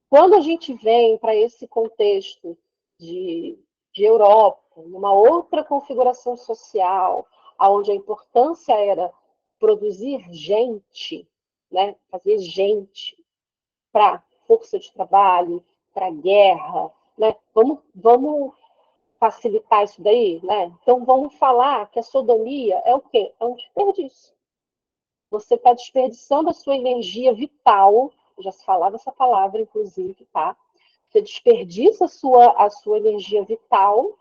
[SPEAKER 4] Quando a gente vem para esse contexto de Europa, numa outra configuração social, onde a importância era produzir gente, né, fazer gente para força de trabalho, para guerra, né? Vamos facilitar isso daí, né? Então vamos falar que a sodomia é o quê? É um desperdício. Você está desperdiçando a sua energia vital, já se falava essa palavra, inclusive, tá? Você desperdiça a sua energia vital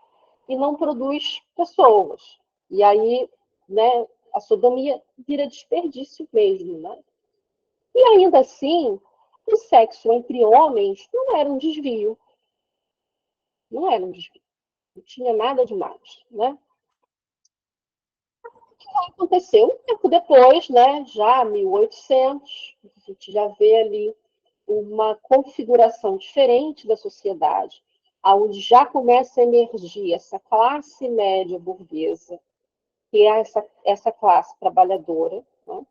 [SPEAKER 4] e não produz pessoas. E aí, né, a sodomia vira desperdício mesmo, né? E ainda assim, o sexo entre homens não era um desvio. Não era um desvio. Não tinha nada demais, né? O que aconteceu? Um tempo depois, né, já 1800, a gente já vê ali uma configuração diferente da sociedade, onde já começa a emergir essa classe média burguesa, que é essa classe trabalhadora, né?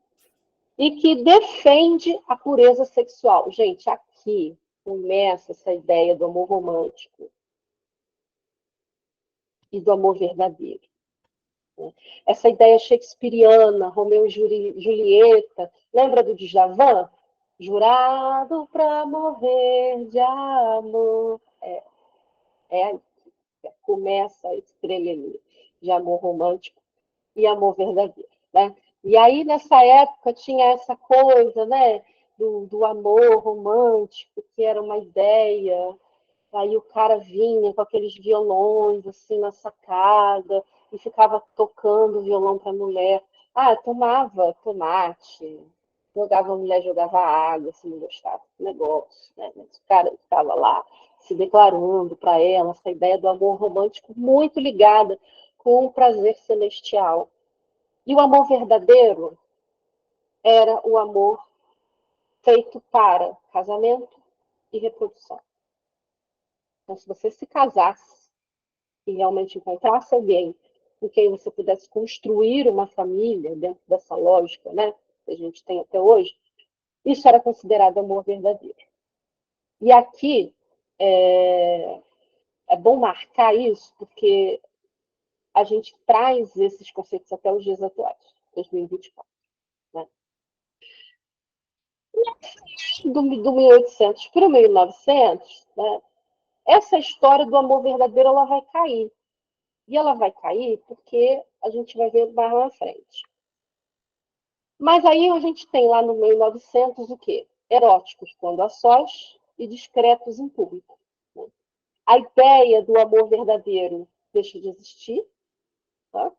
[SPEAKER 4] E que defende a pureza sexual. Gente, aqui começa essa ideia do amor romântico e do amor verdadeiro. Né? Essa ideia shakespeariana, Romeu e Julieta, lembra do Djavan? Jurado para morrer de amor. É, começa esse trelelê de amor romântico e amor verdadeiro. Né? E aí, nessa época, tinha essa coisa, né, do amor romântico, que era uma ideia. Aí o cara vinha com aqueles violões, assim, na sacada, e ficava tocando o violão para a mulher. Ah, tomava tomate, a mulher jogava água, se não gostava do negócio. Né? Mas o cara estava lá se declarando para ela, essa ideia do amor romântico muito ligada com o prazer celestial. E o amor verdadeiro era o amor feito para casamento e reprodução. Então, se você se casasse e realmente encontrasse alguém com quem você pudesse construir uma família dentro dessa lógica, né, que a gente tem até hoje, isso era considerado amor verdadeiro. E aqui é bom marcar isso, porque a gente traz esses conceitos até os dias atuais, 2024. Né? Do 1800 para o 1900, né, essa história do amor verdadeiro ela vai cair. E ela vai cair porque a gente vai ver mais na frente. Mas aí a gente tem lá no 1900 o quê? Eróticos quando a sós e discretos em público. Né? A ideia do amor verdadeiro deixa de existir, tá?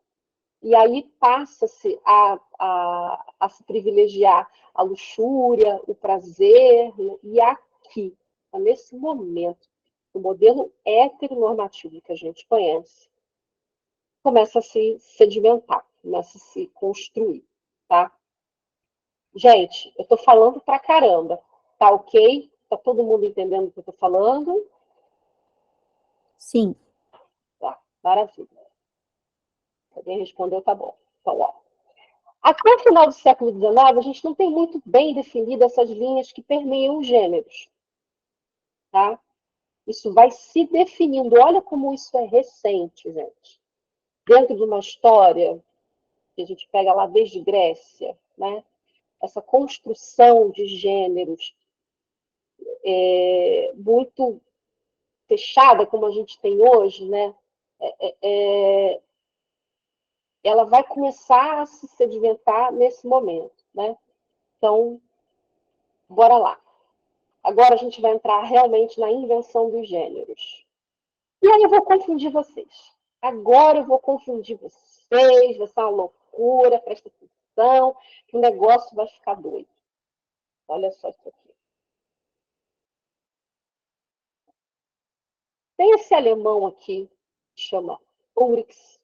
[SPEAKER 4] E aí passa-se a se privilegiar a luxúria, o prazer, né? E aqui, nesse momento, o modelo heteronormativo que a gente conhece começa a se sedimentar, começa a se construir, tá? Gente, eu tô falando pra caramba, tá ok? Tá todo mundo entendendo o que eu tô falando?
[SPEAKER 1] Sim.
[SPEAKER 4] Tá, maravilha. Alguém respondeu, tá bom. Então, ó. Até o final do século XIX, a gente não tem muito bem definido essas linhas que permeiam os gêneros, tá? Isso vai se definindo. Olha como isso é recente, gente. Dentro de uma história que a gente pega lá desde Grécia, né? Essa construção de gêneros muito fechada, como a gente tem hoje, né? Ela vai começar a se sedimentar nesse momento, né? Então, bora lá. Agora a gente vai entrar realmente na invenção dos gêneros. E aí eu vou confundir vocês. Agora eu vou confundir vocês, vai ser uma loucura, presta atenção, que o negócio vai ficar doido. Olha só isso aqui. Tem esse alemão aqui, que chama Ulrichs,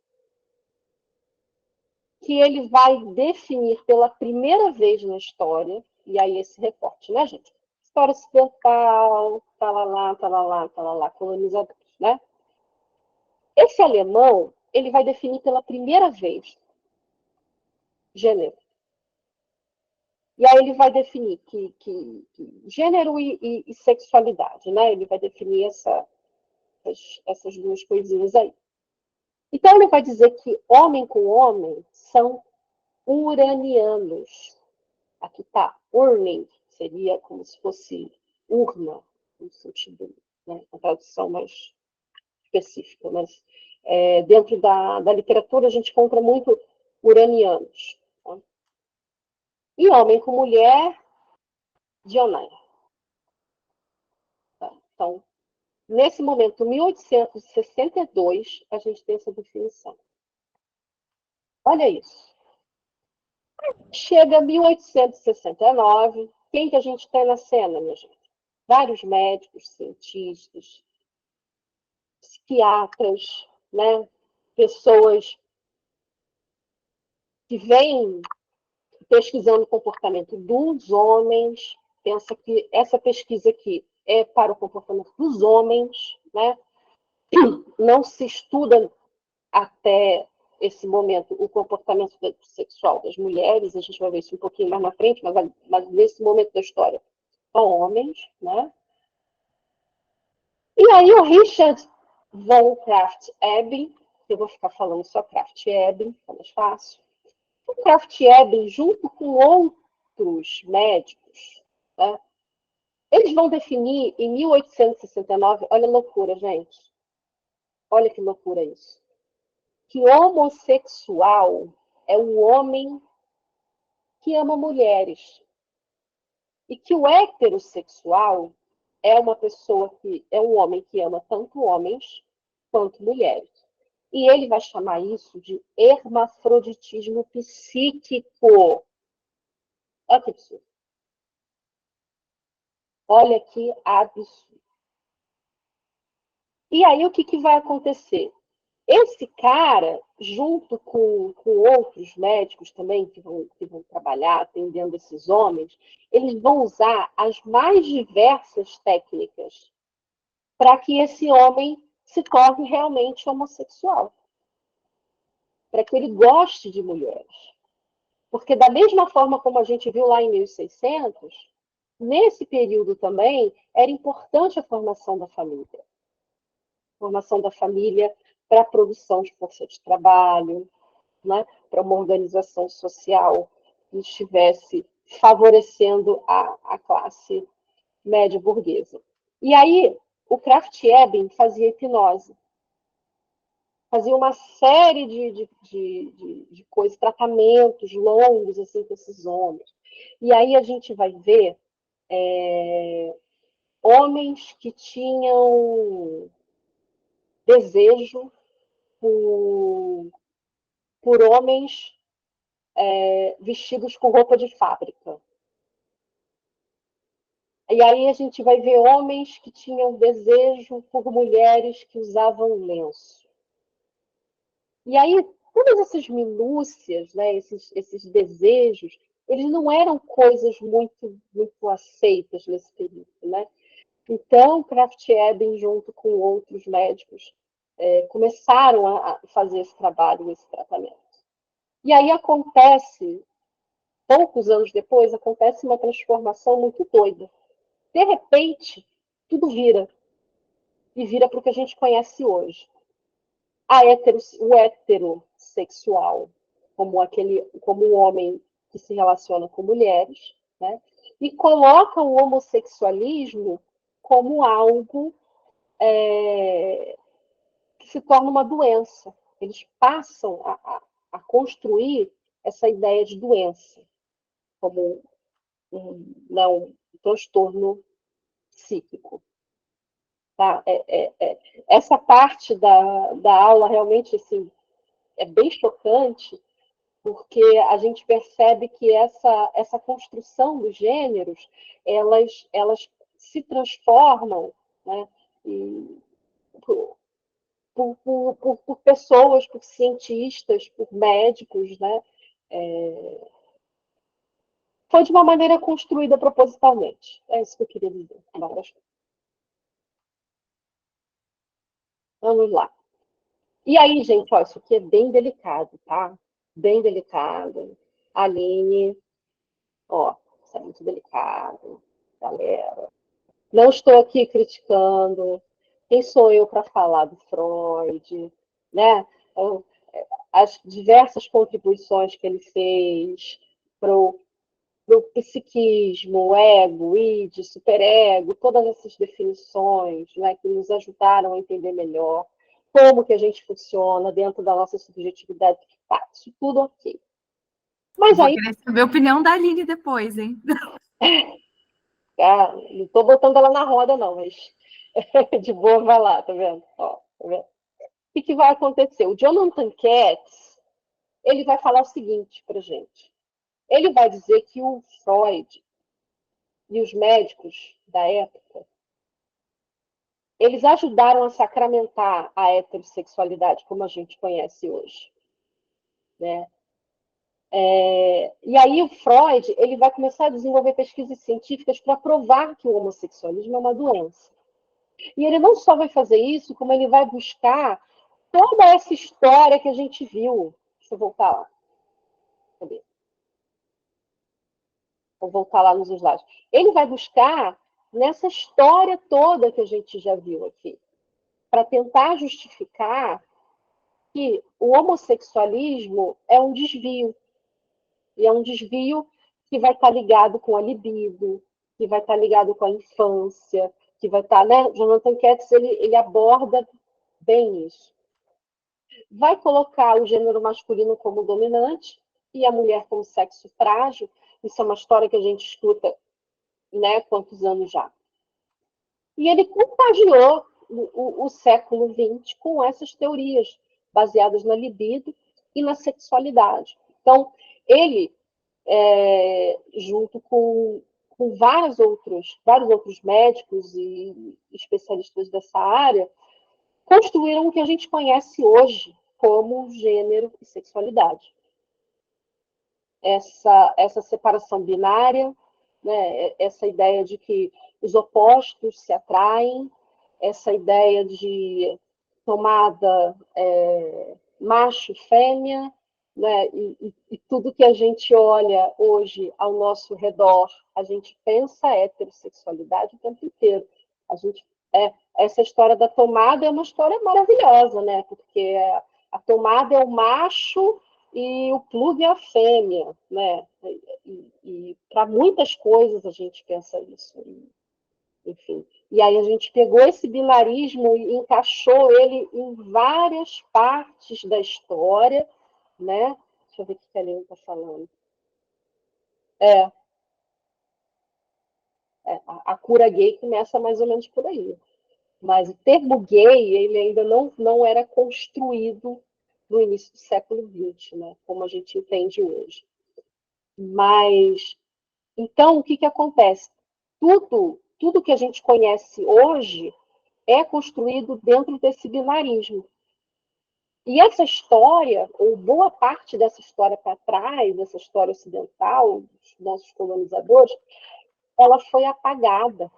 [SPEAKER 4] que ele vai definir pela primeira vez na história, e aí esse recorte, né, gente? História ocidental, talalá, colonizadores, né? Esse alemão, ele vai definir pela primeira vez gênero. E aí ele vai definir que gênero e sexualidade, né? Ele vai definir essas duas coisinhas aí. Então ele vai dizer que homem com homem são uranianos. Aqui está, urning, seria como se fosse urna, no sentido, né, uma tradução mais específica, mas dentro da literatura a gente encontra muito uranianos. Tá? E homem com mulher, Dionai. Tá? Então, nesse momento, 1862, a gente tem essa definição. Olha isso. Chega 1869, quem que a gente tem na cena, minha gente? Vários médicos, cientistas, psiquiatras, né? Pessoas que vêm pesquisando o comportamento dos homens. Pensa que essa pesquisa aqui é para o comportamento dos homens, né? Não se estuda até esse momento o comportamento sexual das mulheres, a gente vai ver isso um pouquinho mais na frente, mas nesse momento da história são homens, né? E aí o Richard von Krafft-Ebing, eu vou ficar falando só Krafft-Ebing, fica mais fácil. O Krafft-Ebing, junto com outros médicos, né, eles vão definir em 1869, olha a loucura, gente, olha que loucura isso, que homossexual é um homem que ama mulheres e que o heterossexual é uma pessoa que é um homem que ama tanto homens quanto mulheres. E ele vai chamar isso de hermafroditismo psíquico. Olha que absurdo. Olha que absurdo. E aí o que vai acontecer? Esse cara, junto com outros médicos também que vão trabalhar atendendo esses homens, eles vão usar as mais diversas técnicas para que esse homem se torne realmente homossexual. Para que ele goste de mulheres. Porque da mesma forma como a gente viu lá em 1600, nesse período também era importante a formação da família. Formação da família para a produção de força de trabalho, né? Para uma organização social que estivesse favorecendo a classe média burguesa. E aí, o Krafft-Ebing fazia hipnose. Fazia uma série de coisas, tratamentos longos assim, com esses homens. E aí a gente vai ver homens que tinham desejo por homens vestidos com roupa de fábrica. E aí a gente vai ver homens que tinham desejo por mulheres que usavam lenço. E aí, todas essas minúcias, né, esses desejos, eles não eram coisas muito aceitas nesse período, né? Então, Krafft-Ebing, junto com outros médicos, começaram a fazer esse trabalho, esse tratamento. E aí acontece, poucos anos depois, acontece uma transformação muito doida. De repente, tudo vira. e vira para o que a gente conhece hoje. O heterossexual, como o homem que se relaciona com mulheres, né? E coloca o homossexualismo como algo que se torna uma doença. Eles passam a construir essa ideia de doença, como um transtorno psíquico. Tá? Essa parte da aula realmente assim, é bem chocante, porque a gente percebe que essa construção dos gêneros, elas se transformam, né, por pessoas, por cientistas, por médicos, né? Foi de uma maneira construída propositalmente. É isso que eu queria dizer. Vamos lá. E aí, gente, ó, isso aqui é bem delicado, tá? Bem delicado. Aline, ó, isso é muito delicado, galera. Não estou aqui criticando. Quem sou eu para falar do Freud, né? As diversas contribuições que ele fez para o psiquismo, ego, id, superego, todas essas definições, né, que nos ajudaram a entender melhor como que a gente funciona dentro da nossa subjetividade. Tá, isso tudo ok. Mas
[SPEAKER 2] Vou
[SPEAKER 4] aí,
[SPEAKER 2] querer saber a opinião da Aline depois, hein?
[SPEAKER 4] não estou botando ela na roda, não, mas de boa vai lá, tá vendo? Ó, tá vendo? O que vai acontecer? O Jonathan Katz, ele vai falar o seguinte para gente. Ele vai dizer que o Freud e os médicos da época, eles ajudaram a sacramentar a heterossexualidade como a gente conhece hoje, né? E aí o Freud, ele vai começar a desenvolver pesquisas científicas para provar que o homossexualismo é uma doença. E ele não só vai fazer isso, como ele vai buscar toda essa história que a gente viu. Deixa eu voltar lá. Cadê? Vou voltar lá nos slides. Ele vai buscar nessa história toda que a gente já viu aqui, para tentar justificar que o homossexualismo é um desvio. E é um desvio que vai estar ligado com a libido, que vai estar ligado com a infância, que vai estar, né? Jonathan Katz, ele aborda bem isso. Vai colocar o gênero masculino como dominante e a mulher como sexo frágil. Isso é uma história que a gente escuta, né, quantos anos já. E ele contagiou o século XX com essas teorias baseadas na libido e na sexualidade. Então, ele, junto com vários outros médicos e especialistas dessa área, construíram o que a gente conhece hoje como gênero e sexualidade. Essa separação binária, né, essa ideia de que os opostos se atraem, essa ideia de tomada macho e fêmea, né, e tudo que a gente olha hoje ao nosso redor, a gente pensa heterossexualidade o tempo inteiro. Essa história da tomada é uma história maravilhosa, né, porque a tomada é o macho e o plug é a fêmea, né? E para muitas coisas a gente pensa isso, enfim. E aí a gente pegou esse binarismo e encaixou ele em várias partes da história, né? Deixa eu ver o que a Helena está falando. A cura gay começa mais ou menos por aí. Mas o termo gay, ele ainda não era construído no início do século XX, né? Como a gente entende hoje. Mas, então, o que acontece? Tudo que a gente conhece hoje é construído dentro desse binarismo. E essa história, ou boa parte dessa história para trás, dessa história ocidental, dos nossos colonizadores, ela foi apagada.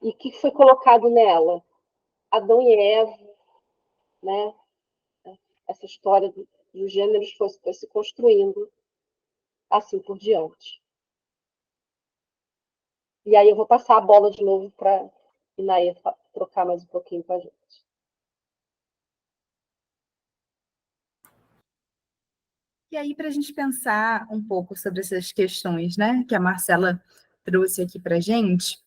[SPEAKER 4] E o que foi colocado nela? Adão e Eva, né? Essa história dos gêneros foi se construindo assim por diante. E aí eu vou passar a bola de novo para Inaê trocar mais um pouquinho com a gente.
[SPEAKER 2] E aí, para a gente pensar um pouco sobre essas questões, né, que a Marcela trouxe aqui para a gente,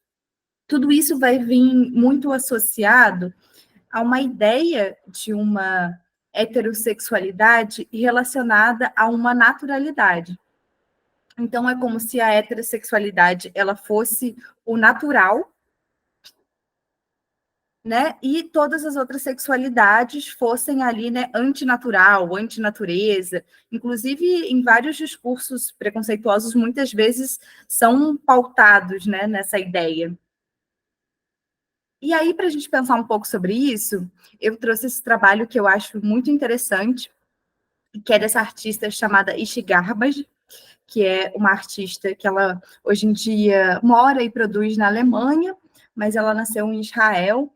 [SPEAKER 2] tudo isso vai vir muito associado a uma ideia de uma heterossexualidade relacionada a uma naturalidade. Então, é como se a heterossexualidade ela fosse o natural, né? E todas as outras sexualidades fossem ali, né, antinatural, antinatureza. Inclusive, em vários discursos preconceituosos, muitas vezes são pautados, né, nessa ideia. E aí, para a gente pensar um pouco sobre isso, eu trouxe esse trabalho que eu acho muito interessante, que é dessa artista chamada Ishi Garbage, que é uma artista que ela, hoje em dia, mora e produz na Alemanha, mas ela nasceu em Israel,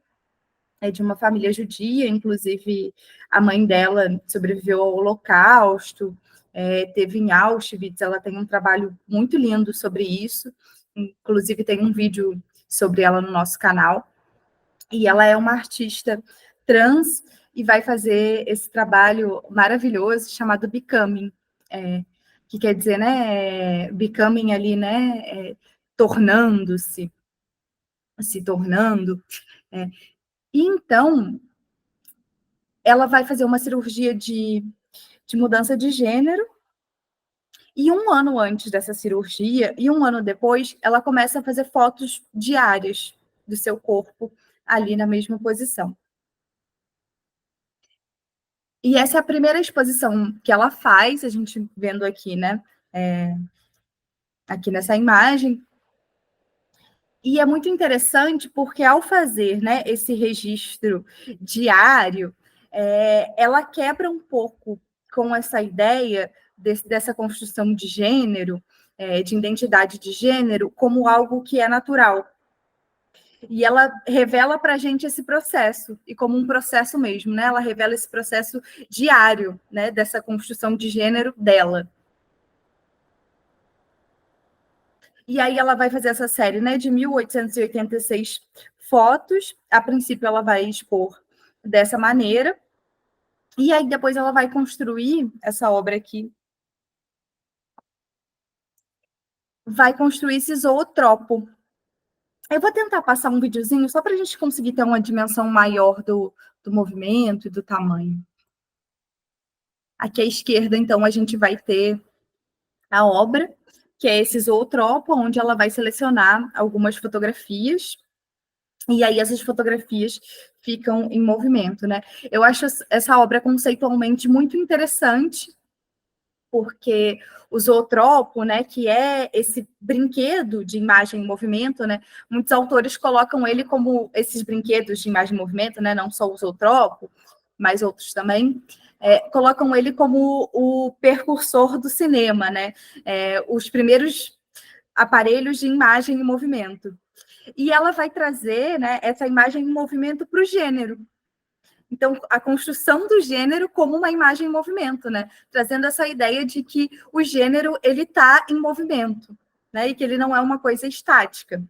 [SPEAKER 2] é de uma família judia, inclusive a mãe dela sobreviveu ao Holocausto, teve em Auschwitz, ela tem um trabalho muito lindo sobre isso, inclusive tem um vídeo sobre ela no nosso canal, e ela é uma artista trans e vai fazer esse trabalho maravilhoso chamado Becoming, que quer dizer, né, becoming ali, né, tornando-se, se tornando. E então, ela vai fazer uma cirurgia de mudança de gênero, e um ano antes dessa cirurgia, e um ano depois, ela começa a fazer fotos diárias do seu corpo ali na mesma posição. E essa é a primeira exposição que ela faz, a gente vendo aqui, né? Aqui nessa imagem. E é muito interessante porque, ao fazer, né, esse registro diário, ela quebra um pouco com essa ideia dessa construção de gênero, de identidade de gênero, como algo que é natural. E ela revela para a gente esse processo, e como um processo mesmo, né? Ela revela esse processo diário, né, dessa construção de gênero dela. E aí ela vai fazer essa série, né, de 1886 fotos. A princípio ela vai expor dessa maneira, e aí depois ela vai construir essa obra aqui. Vai construir esse zootropo. Eu vou tentar passar um videozinho só para a gente conseguir ter uma dimensão maior do movimento e do tamanho. Aqui à esquerda, então, a gente vai ter a obra, que é esse zootropo, onde ela vai selecionar algumas fotografias, e aí essas fotografias ficam em movimento, né? Eu acho essa obra conceitualmente muito interessante, porque o zootropo, né, que é esse brinquedo de imagem em movimento, né, muitos autores colocam ele como esses brinquedos de imagem em movimento, né, não só o zootropo, mas outros também, colocam ele como o precursor do cinema, né, os primeiros aparelhos de imagem em movimento. E ela vai trazer, né, essa imagem em movimento para o gênero. Então, a construção do gênero como uma imagem em movimento, né? Trazendo essa ideia de que o gênero ele está em movimento, né? E que ele não é uma coisa estática.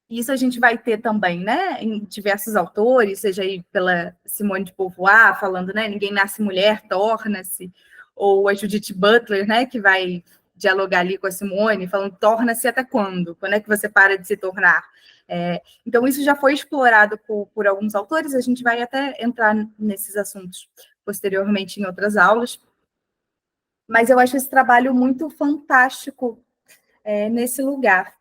[SPEAKER 2] Isso a gente vai ter também, né? Em diversos autores, seja aí pela Simone de Beauvoir falando, né? Ninguém nasce mulher, torna-se, ou a Judith Butler, né? Que vai dialogar ali com a Simone, falando torna-se até quando? Quando é que você para de se tornar? Então, isso já foi explorado por alguns autores, a gente vai até entrar nesses assuntos posteriormente em outras aulas, mas eu acho esse trabalho muito fantástico nesse lugar.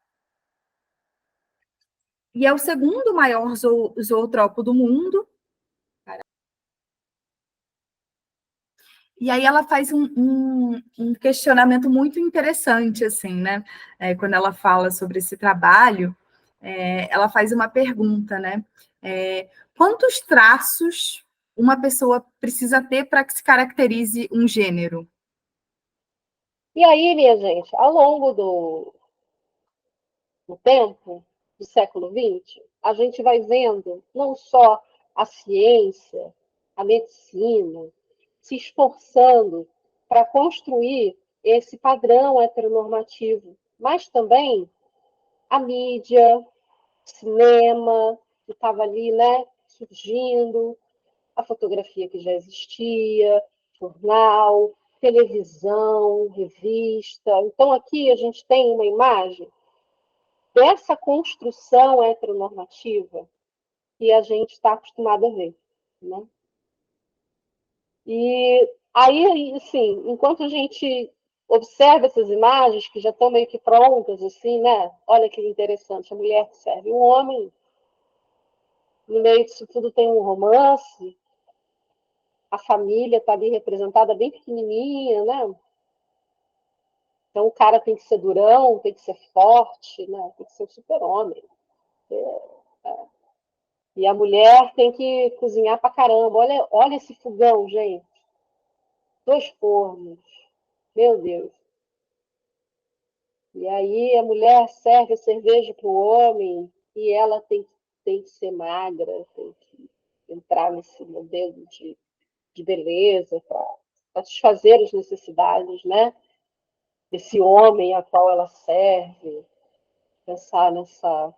[SPEAKER 2] E é o segundo maior zootropo do mundo. E aí ela faz um questionamento muito interessante, assim, né? Quando ela fala sobre esse trabalho, ela faz uma pergunta, né? Quantos traços uma pessoa precisa ter para que se caracterize um gênero?
[SPEAKER 4] E aí, minha gente, ao longo do tempo, do século XX, a gente vai vendo não só a ciência, a medicina, se esforçando para construir esse padrão heteronormativo, mas também a mídia, cinema, que estava ali, né, surgindo, a fotografia que já existia, jornal, televisão, revista. Então, aqui a gente tem uma imagem dessa construção heteronormativa que a gente está acostumado a ver, né? E aí, assim, enquanto a gente observa essas imagens que já estão meio que prontas, assim, né? Olha que interessante, a mulher que serve o homem, no meio disso tudo tem um romance, a família está ali representada bem pequenininha, né? Então o cara tem que ser durão, tem que ser forte, né? Tem que ser um super-homem. E a mulher tem que cozinhar pra caramba. Olha esse fogão, gente. 2 fornos. Meu Deus. E aí a mulher serve a cerveja para o homem e ela tem que ser magra, tem que entrar nesse modelo de beleza para satisfazer as necessidades, né? Desse homem a qual ela serve. Pensar nessa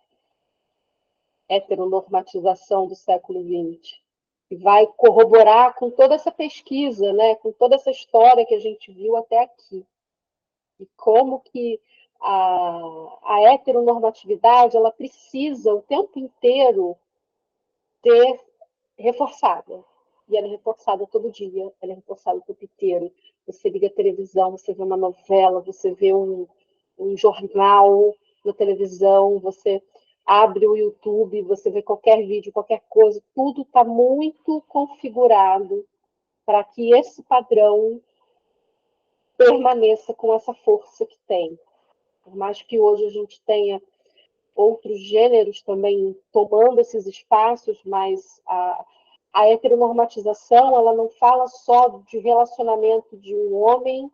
[SPEAKER 4] heteronormatização do século XX. E vai corroborar com toda essa pesquisa, né? Com toda essa história que a gente viu até aqui. E como que a heteronormatividade ela precisa o tempo inteiro ser reforçada. E ela é reforçada todo dia, ela é reforçada o tempo inteiro. Você liga a televisão, você vê uma novela, você vê um jornal na televisão, você abre o YouTube, você vê qualquer vídeo, qualquer coisa, tudo está muito configurado para que esse padrão permaneça com essa força que tem. Por mais que hoje a gente tenha outros gêneros também tomando esses espaços, mas a heteronormatização ela não fala só de relacionamento de um homem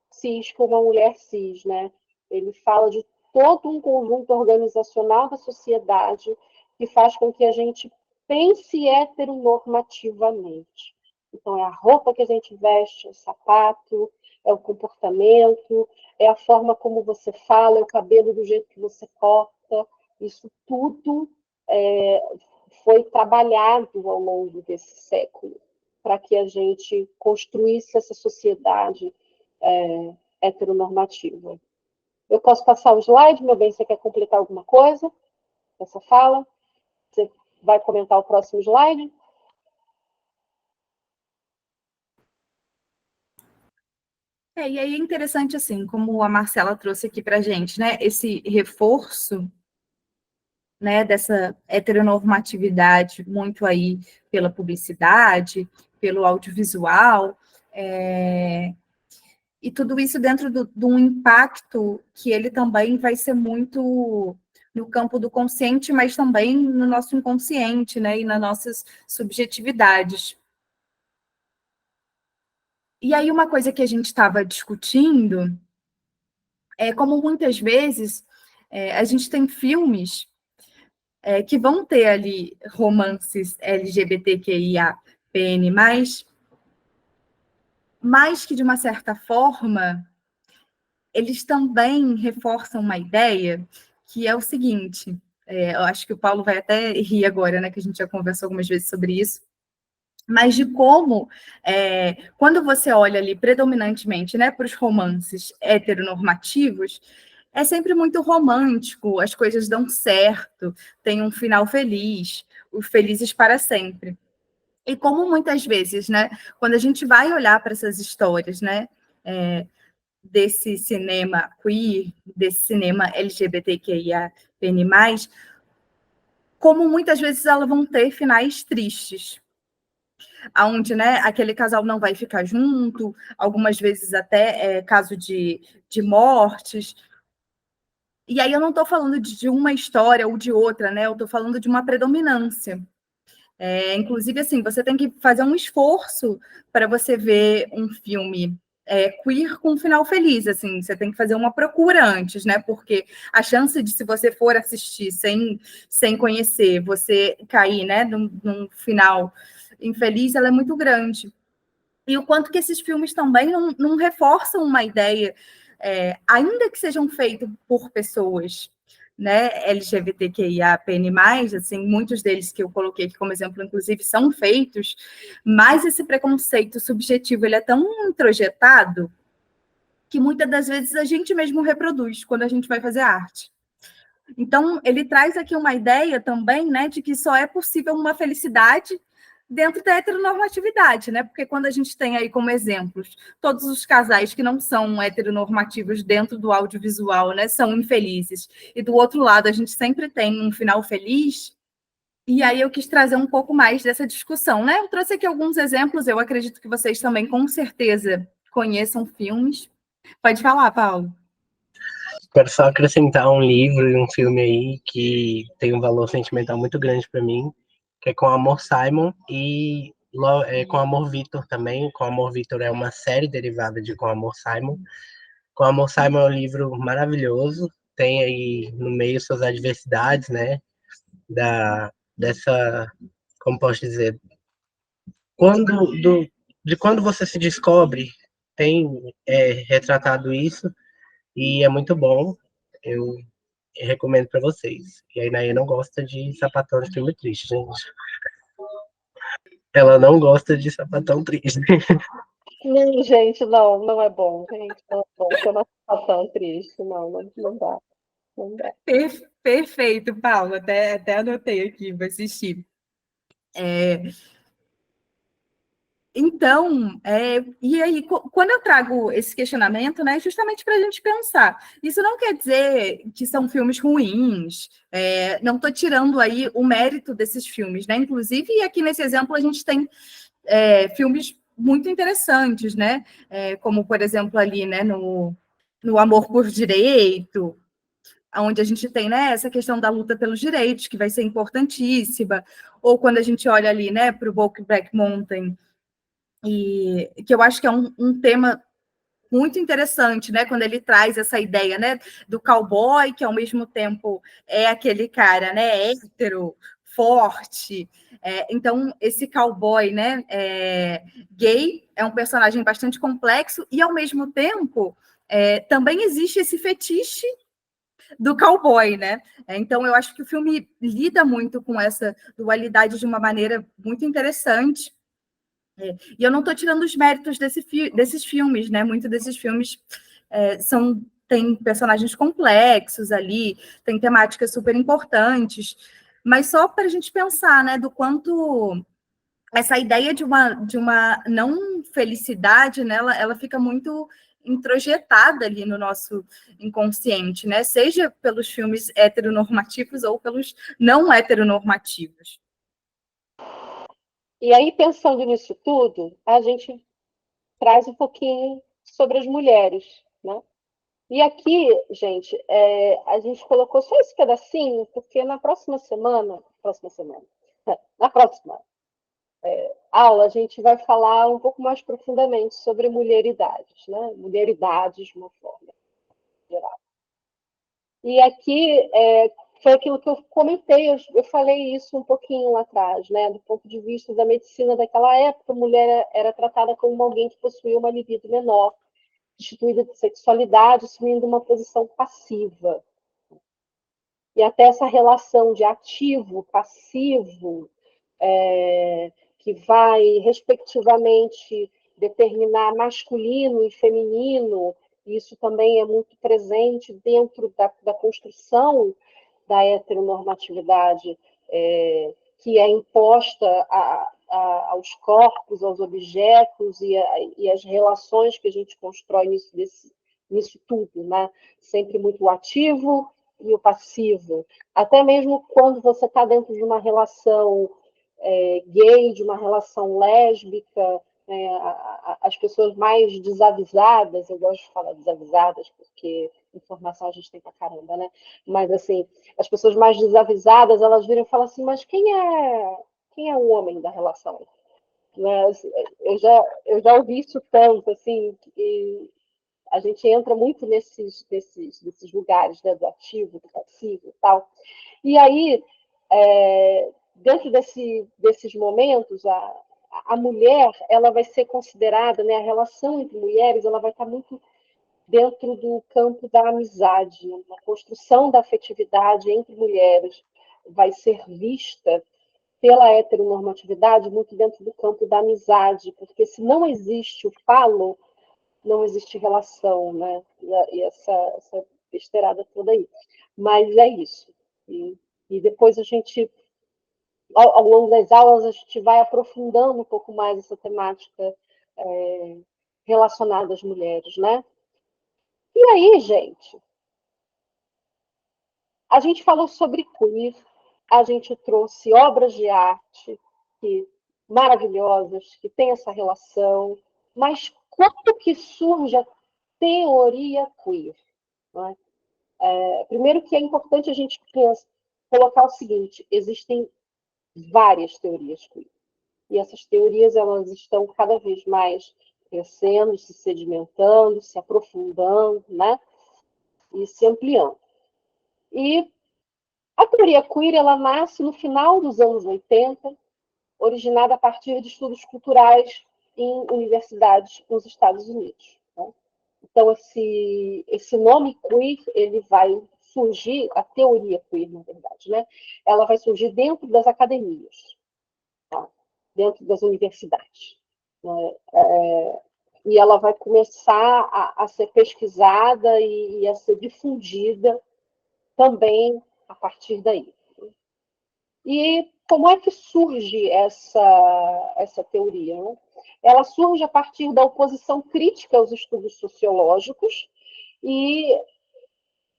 [SPEAKER 4] cis com uma mulher cis, né? Ele fala de todo um conjunto organizacional da sociedade que faz com que a gente pense heteronormativamente. Então, é a roupa que a gente veste, é o sapato, é o comportamento, é a forma como você fala, é o cabelo do jeito que você corta. Isso tudo foi trabalhado ao longo desse século para que a gente construísse essa sociedade heteronormativa. Eu posso passar o slide, meu bem? Você quer completar alguma coisa? Essa fala? Você vai comentar o próximo slide?
[SPEAKER 2] E aí é interessante, assim, como a Marcela trouxe aqui para a gente, né? Esse reforço, né, dessa heteronormatividade muito aí pela publicidade, pelo audiovisual, e tudo isso dentro de um impacto que ele também vai ser muito no campo do consciente, mas também no nosso inconsciente, né, e nas nossas subjetividades. E aí uma coisa que a gente estava discutindo é como muitas vezes a gente tem filmes que vão ter ali romances LGBTQIAPN+, mas que, de uma certa forma, eles também reforçam uma ideia que é o seguinte, eu acho que o Paulo vai até rir agora, né, que a gente já conversou algumas vezes sobre isso, mas de como, quando você olha ali predominantemente, né, para os romances heteronormativos, é sempre muito romântico, as coisas dão certo, tem um final feliz, os felizes para sempre. E como muitas vezes, né, quando a gente vai olhar para essas histórias, né, desse cinema queer, desse cinema LGBTQIAPN+, como muitas vezes elas vão ter finais tristes, onde, né, aquele casal não vai ficar junto, algumas vezes até caso de mortes. E aí eu não estou falando de uma história ou de outra, né? Eu estou falando de uma predominância. Inclusive, assim, você tem que fazer um esforço para você ver um filme queer com um final feliz, assim, você tem que fazer uma procura antes, né? Porque a chance de, se você for assistir sem conhecer, você cair, né, num final infeliz, ela é muito grande. E o quanto que esses filmes também não reforçam uma ideia, ainda que sejam feitos por pessoas, né, LGBTQIAPN+, assim, muitos deles que eu coloquei aqui como exemplo, inclusive, são feitos, mas esse preconceito subjetivo, ele é tão introjetado que muitas das vezes a gente mesmo reproduz quando a gente vai fazer arte. Então, ele traz aqui uma ideia também, né, de que só é possível uma felicidade dentro da heteronormatividade, né? Porque quando a gente tem aí como exemplos todos os casais que não são heteronormativos dentro do audiovisual, né, são infelizes, e do outro lado a gente sempre tem um final feliz, e aí eu quis trazer um pouco mais dessa discussão, né? Eu trouxe aqui alguns exemplos, eu acredito que vocês também com certeza conheçam filmes. Pode falar, Paulo.
[SPEAKER 5] Quero só acrescentar um livro e um filme aí que tem um valor sentimental muito grande para mim, que é Com Amor Simon e Com Amor Victor também. Com Amor Victor é uma série derivada de Com Amor Simon. Com Amor Simon é um livro maravilhoso, tem aí no meio suas adversidades, né? Dessa, como posso dizer, de quando você se descobre, tem retratado isso e é muito bom. Eu recomendo para vocês. E a Inaê não gosta de sapatão de filme triste, gente. Ela não gosta de sapatão triste.
[SPEAKER 4] Não, gente, não é bom, gente, não é bom. Foi uma situação triste, não dá, não dá.
[SPEAKER 2] Perfeito, Paulo. Até anotei aqui, vou assistir. Então, e aí, quando eu trago esse questionamento, né, justamente para a gente pensar, isso não quer dizer que são filmes ruins, não estou tirando aí o mérito desses filmes, né? Inclusive, aqui nesse exemplo, a gente tem filmes muito interessantes, né? Como, por exemplo, ali, né, no Amor por Direito, onde a gente tem, né, essa questão da luta pelos direitos, que vai ser importantíssima, ou quando a gente olha ali, né, para o Brokeback Mountain, e que eu acho que é um tema muito interessante, né? Quando ele traz essa ideia, né, do cowboy, que ao mesmo tempo é aquele cara, né, hétero, forte. Então, esse cowboy, né, gay, é um personagem bastante complexo e, ao mesmo tempo, também existe esse fetiche do cowboy, né? Então, eu acho que o filme lida muito com essa dualidade de uma maneira muito interessante. E eu não estou tirando os méritos desses filmes, né? Muitos desses filmes têm personagens complexos ali, tem temáticas super importantes, mas só para a gente pensar, né, do quanto essa ideia de uma não felicidade, né, ela fica muito introjetada ali no nosso inconsciente, né? Seja pelos filmes heteronormativos ou pelos não heteronormativos.
[SPEAKER 4] E aí, pensando nisso tudo, a gente traz um pouquinho sobre as mulheres, né? E aqui, gente, a gente colocou só esse pedacinho, porque na próxima na próxima aula, a gente vai falar um pouco mais profundamente sobre mulheridades, né? Mulheridades de uma forma geral. E aqui foi aquilo que eu comentei, eu falei isso um pouquinho lá atrás, né? Do ponto de vista da medicina daquela época, a mulher era tratada como alguém que possuía uma libido menor, destituída de sexualidade, assumindo uma posição passiva. E até essa relação de ativo, passivo, que vai, respectivamente, determinar masculino e feminino, isso também é muito presente dentro da construção da heteronormatividade, que é imposta aos corpos, aos objetos e às relações que a gente constrói nisso tudo, né? Sempre muito o ativo e o passivo. Até mesmo quando você está dentro de uma relação gay, de uma relação lésbica, as pessoas mais desavisadas, eu gosto de falar desavisadas porque informação a gente tem pra caramba, né? Mas assim, as pessoas mais desavisadas, elas viram e falam assim, mas quem é o homem da relação? Né? Eu já ouvi isso tanto, assim, que a gente entra muito nesses lugares, né, do ativo, do passivo e tal. E aí, dentro desses momentos, a mulher, ela vai ser considerada, né, a relação entre mulheres, ela vai estar muito dentro do campo da amizade, a construção da afetividade entre mulheres vai ser vista pela heteronormatividade muito dentro do campo da amizade, porque se não existe o falo, não existe relação, né? E essa besteirada toda aí. Mas é isso. E depois a gente, ao longo das aulas, a gente vai aprofundando um pouco mais essa temática relacionada às mulheres, né? E aí, gente, a gente falou sobre queer, a gente trouxe obras de arte maravilhosas, que têm essa relação, mas quando que surge a teoria queer? Não é? Primeiro que é importante a gente colocar o seguinte, existem várias teorias queer. E essas teorias elas estão cada vez mais crescendo, se sedimentando, se aprofundando, né? E se ampliando. E a teoria queer ela nasce no final dos anos 80, originada a partir de estudos culturais em universidades nos Estados Unidos. Né? Então, esse nome queer ele vai surgir, a teoria queer, na verdade, né? Ela vai surgir dentro das academias, tá? Dentro das universidades. Né? E ela vai começar a ser pesquisada e a ser difundida também a partir daí. E como é que surge essa teoria? Né? Ela surge a partir da oposição crítica aos estudos sociológicos e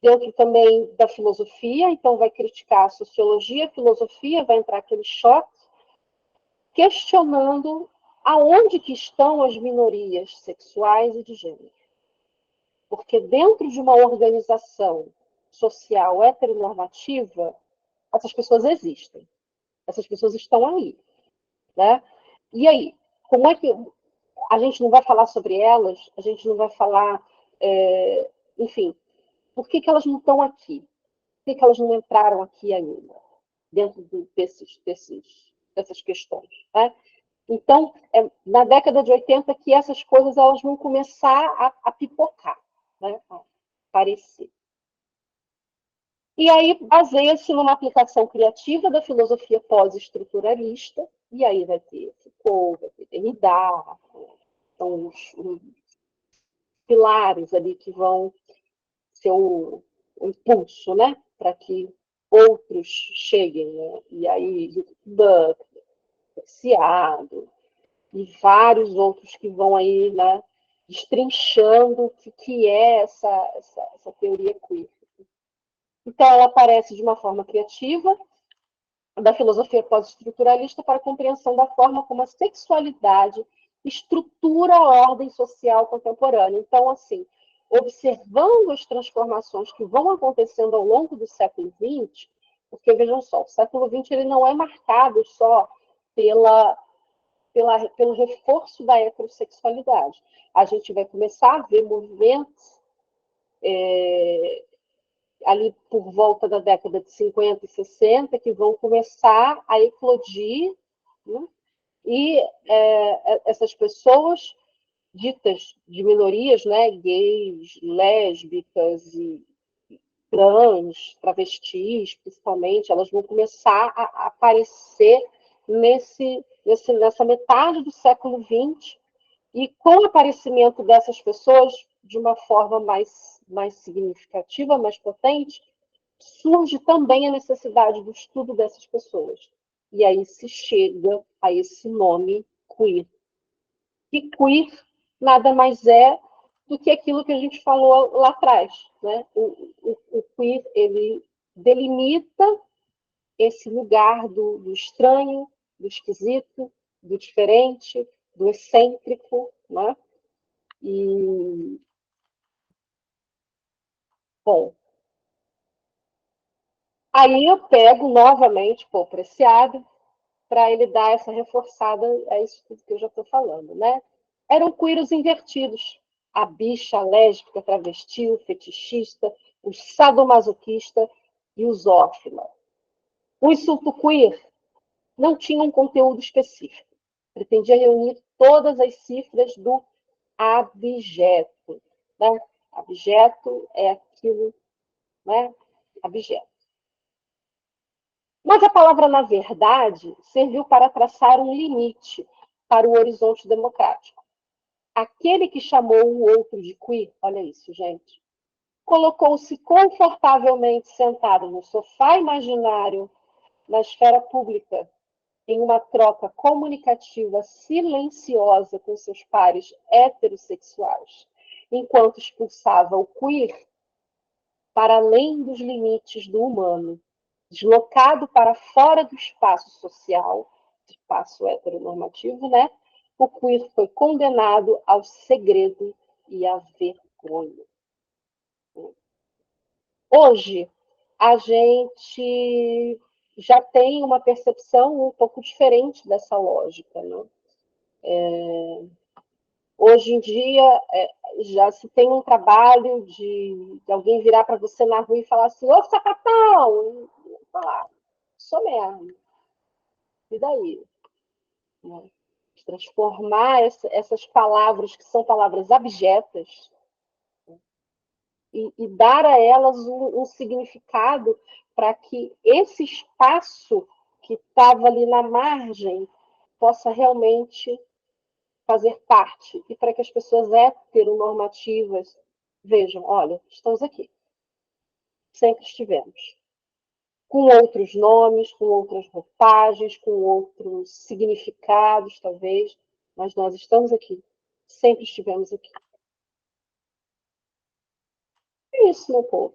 [SPEAKER 4] dentro também da filosofia, então vai criticar a sociologia, a filosofia, vai entrar aquele choque, questionando aonde que estão as minorias sexuais e de gênero. Porque dentro de uma organização social heteronormativa, essas pessoas existem. Essas pessoas estão aí. Né? E aí, como é que a gente não vai falar sobre elas? A gente não vai falar, enfim, por que elas não estão aqui? Por que elas não entraram aqui ainda? Dentro dessas questões. Né? Então, na década de 80 que essas coisas elas vão começar a pipocar, né? A aparecer. E aí baseia-se numa aplicação criativa da filosofia pós-estruturalista, e aí vai ter Foucault, vai ter Derrida, são os pilares ali que vão ser o impulso, né? Para que outros cheguem, né? E aí Buck, Preciado, e vários outros que vão aí, né, destrinchando o que é essa teoria queer. Então, ela aparece de uma forma criativa, da filosofia pós-estruturalista para a compreensão da forma como a sexualidade estrutura a ordem social contemporânea. Então, assim, observando as transformações que vão acontecendo ao longo do século XX, porque, vejam só, o século XX ele não é marcado só pelo reforço da heterossexualidade. A gente vai começar a ver movimentos ali por volta da década de 50 e 60 que vão começar a eclodir, né? E essas pessoas ditas de minorias, né, gays, lésbicas e trans, travestis, principalmente, elas vão começar a aparecer nessa metade do século XX, e com o aparecimento dessas pessoas de uma forma mais significativa, mais potente, surge também a necessidade do estudo dessas pessoas. E aí se chega a esse nome queer. E queer nada mais é do que aquilo que a gente falou lá atrás. Né? O queer, ele delimita esse lugar do estranho, do esquisito, do diferente, do excêntrico, né? E, bom, aí eu pego novamente o Preciado para ele dar essa reforçada a isso tudo que eu já estou falando, né? Eram queeros invertidos. A bicha, a lésbica, a travesti, o fetichista, o sadomasoquista e o zófila. O insulto queer não tinha um conteúdo específico. Pretendia reunir todas as cifras do abjeto. Né? Abjeto é aquilo, né, abjeto. Mas a palavra, na verdade, serviu para traçar um limite para o horizonte democrático. Aquele que chamou o outro de queer, olha isso, gente, colocou-se confortavelmente sentado no sofá imaginário na esfera pública, em uma troca comunicativa silenciosa com seus pares heterossexuais, enquanto expulsava o queer para além dos limites do humano, deslocado para fora do espaço social, espaço heteronormativo, né? O queer foi condenado ao segredo e à vergonha. Hoje, a gente já tem uma percepção um pouco diferente dessa lógica, né? Hoje em dia, já se tem um trabalho de alguém virar para você na rua e falar assim, ô sapatão! E falar, sou mesmo. E daí? Né? Transformar essas palavras, que são palavras abjetas, e dar a elas um significado para que esse espaço que estava ali na margem possa realmente fazer parte, e para que as pessoas heteronormativas vejam, olha, estamos aqui, sempre estivemos, com outros nomes, com outras roupagens, com outros significados, talvez, mas nós estamos aqui, sempre estivemos aqui. É isso, meu povo.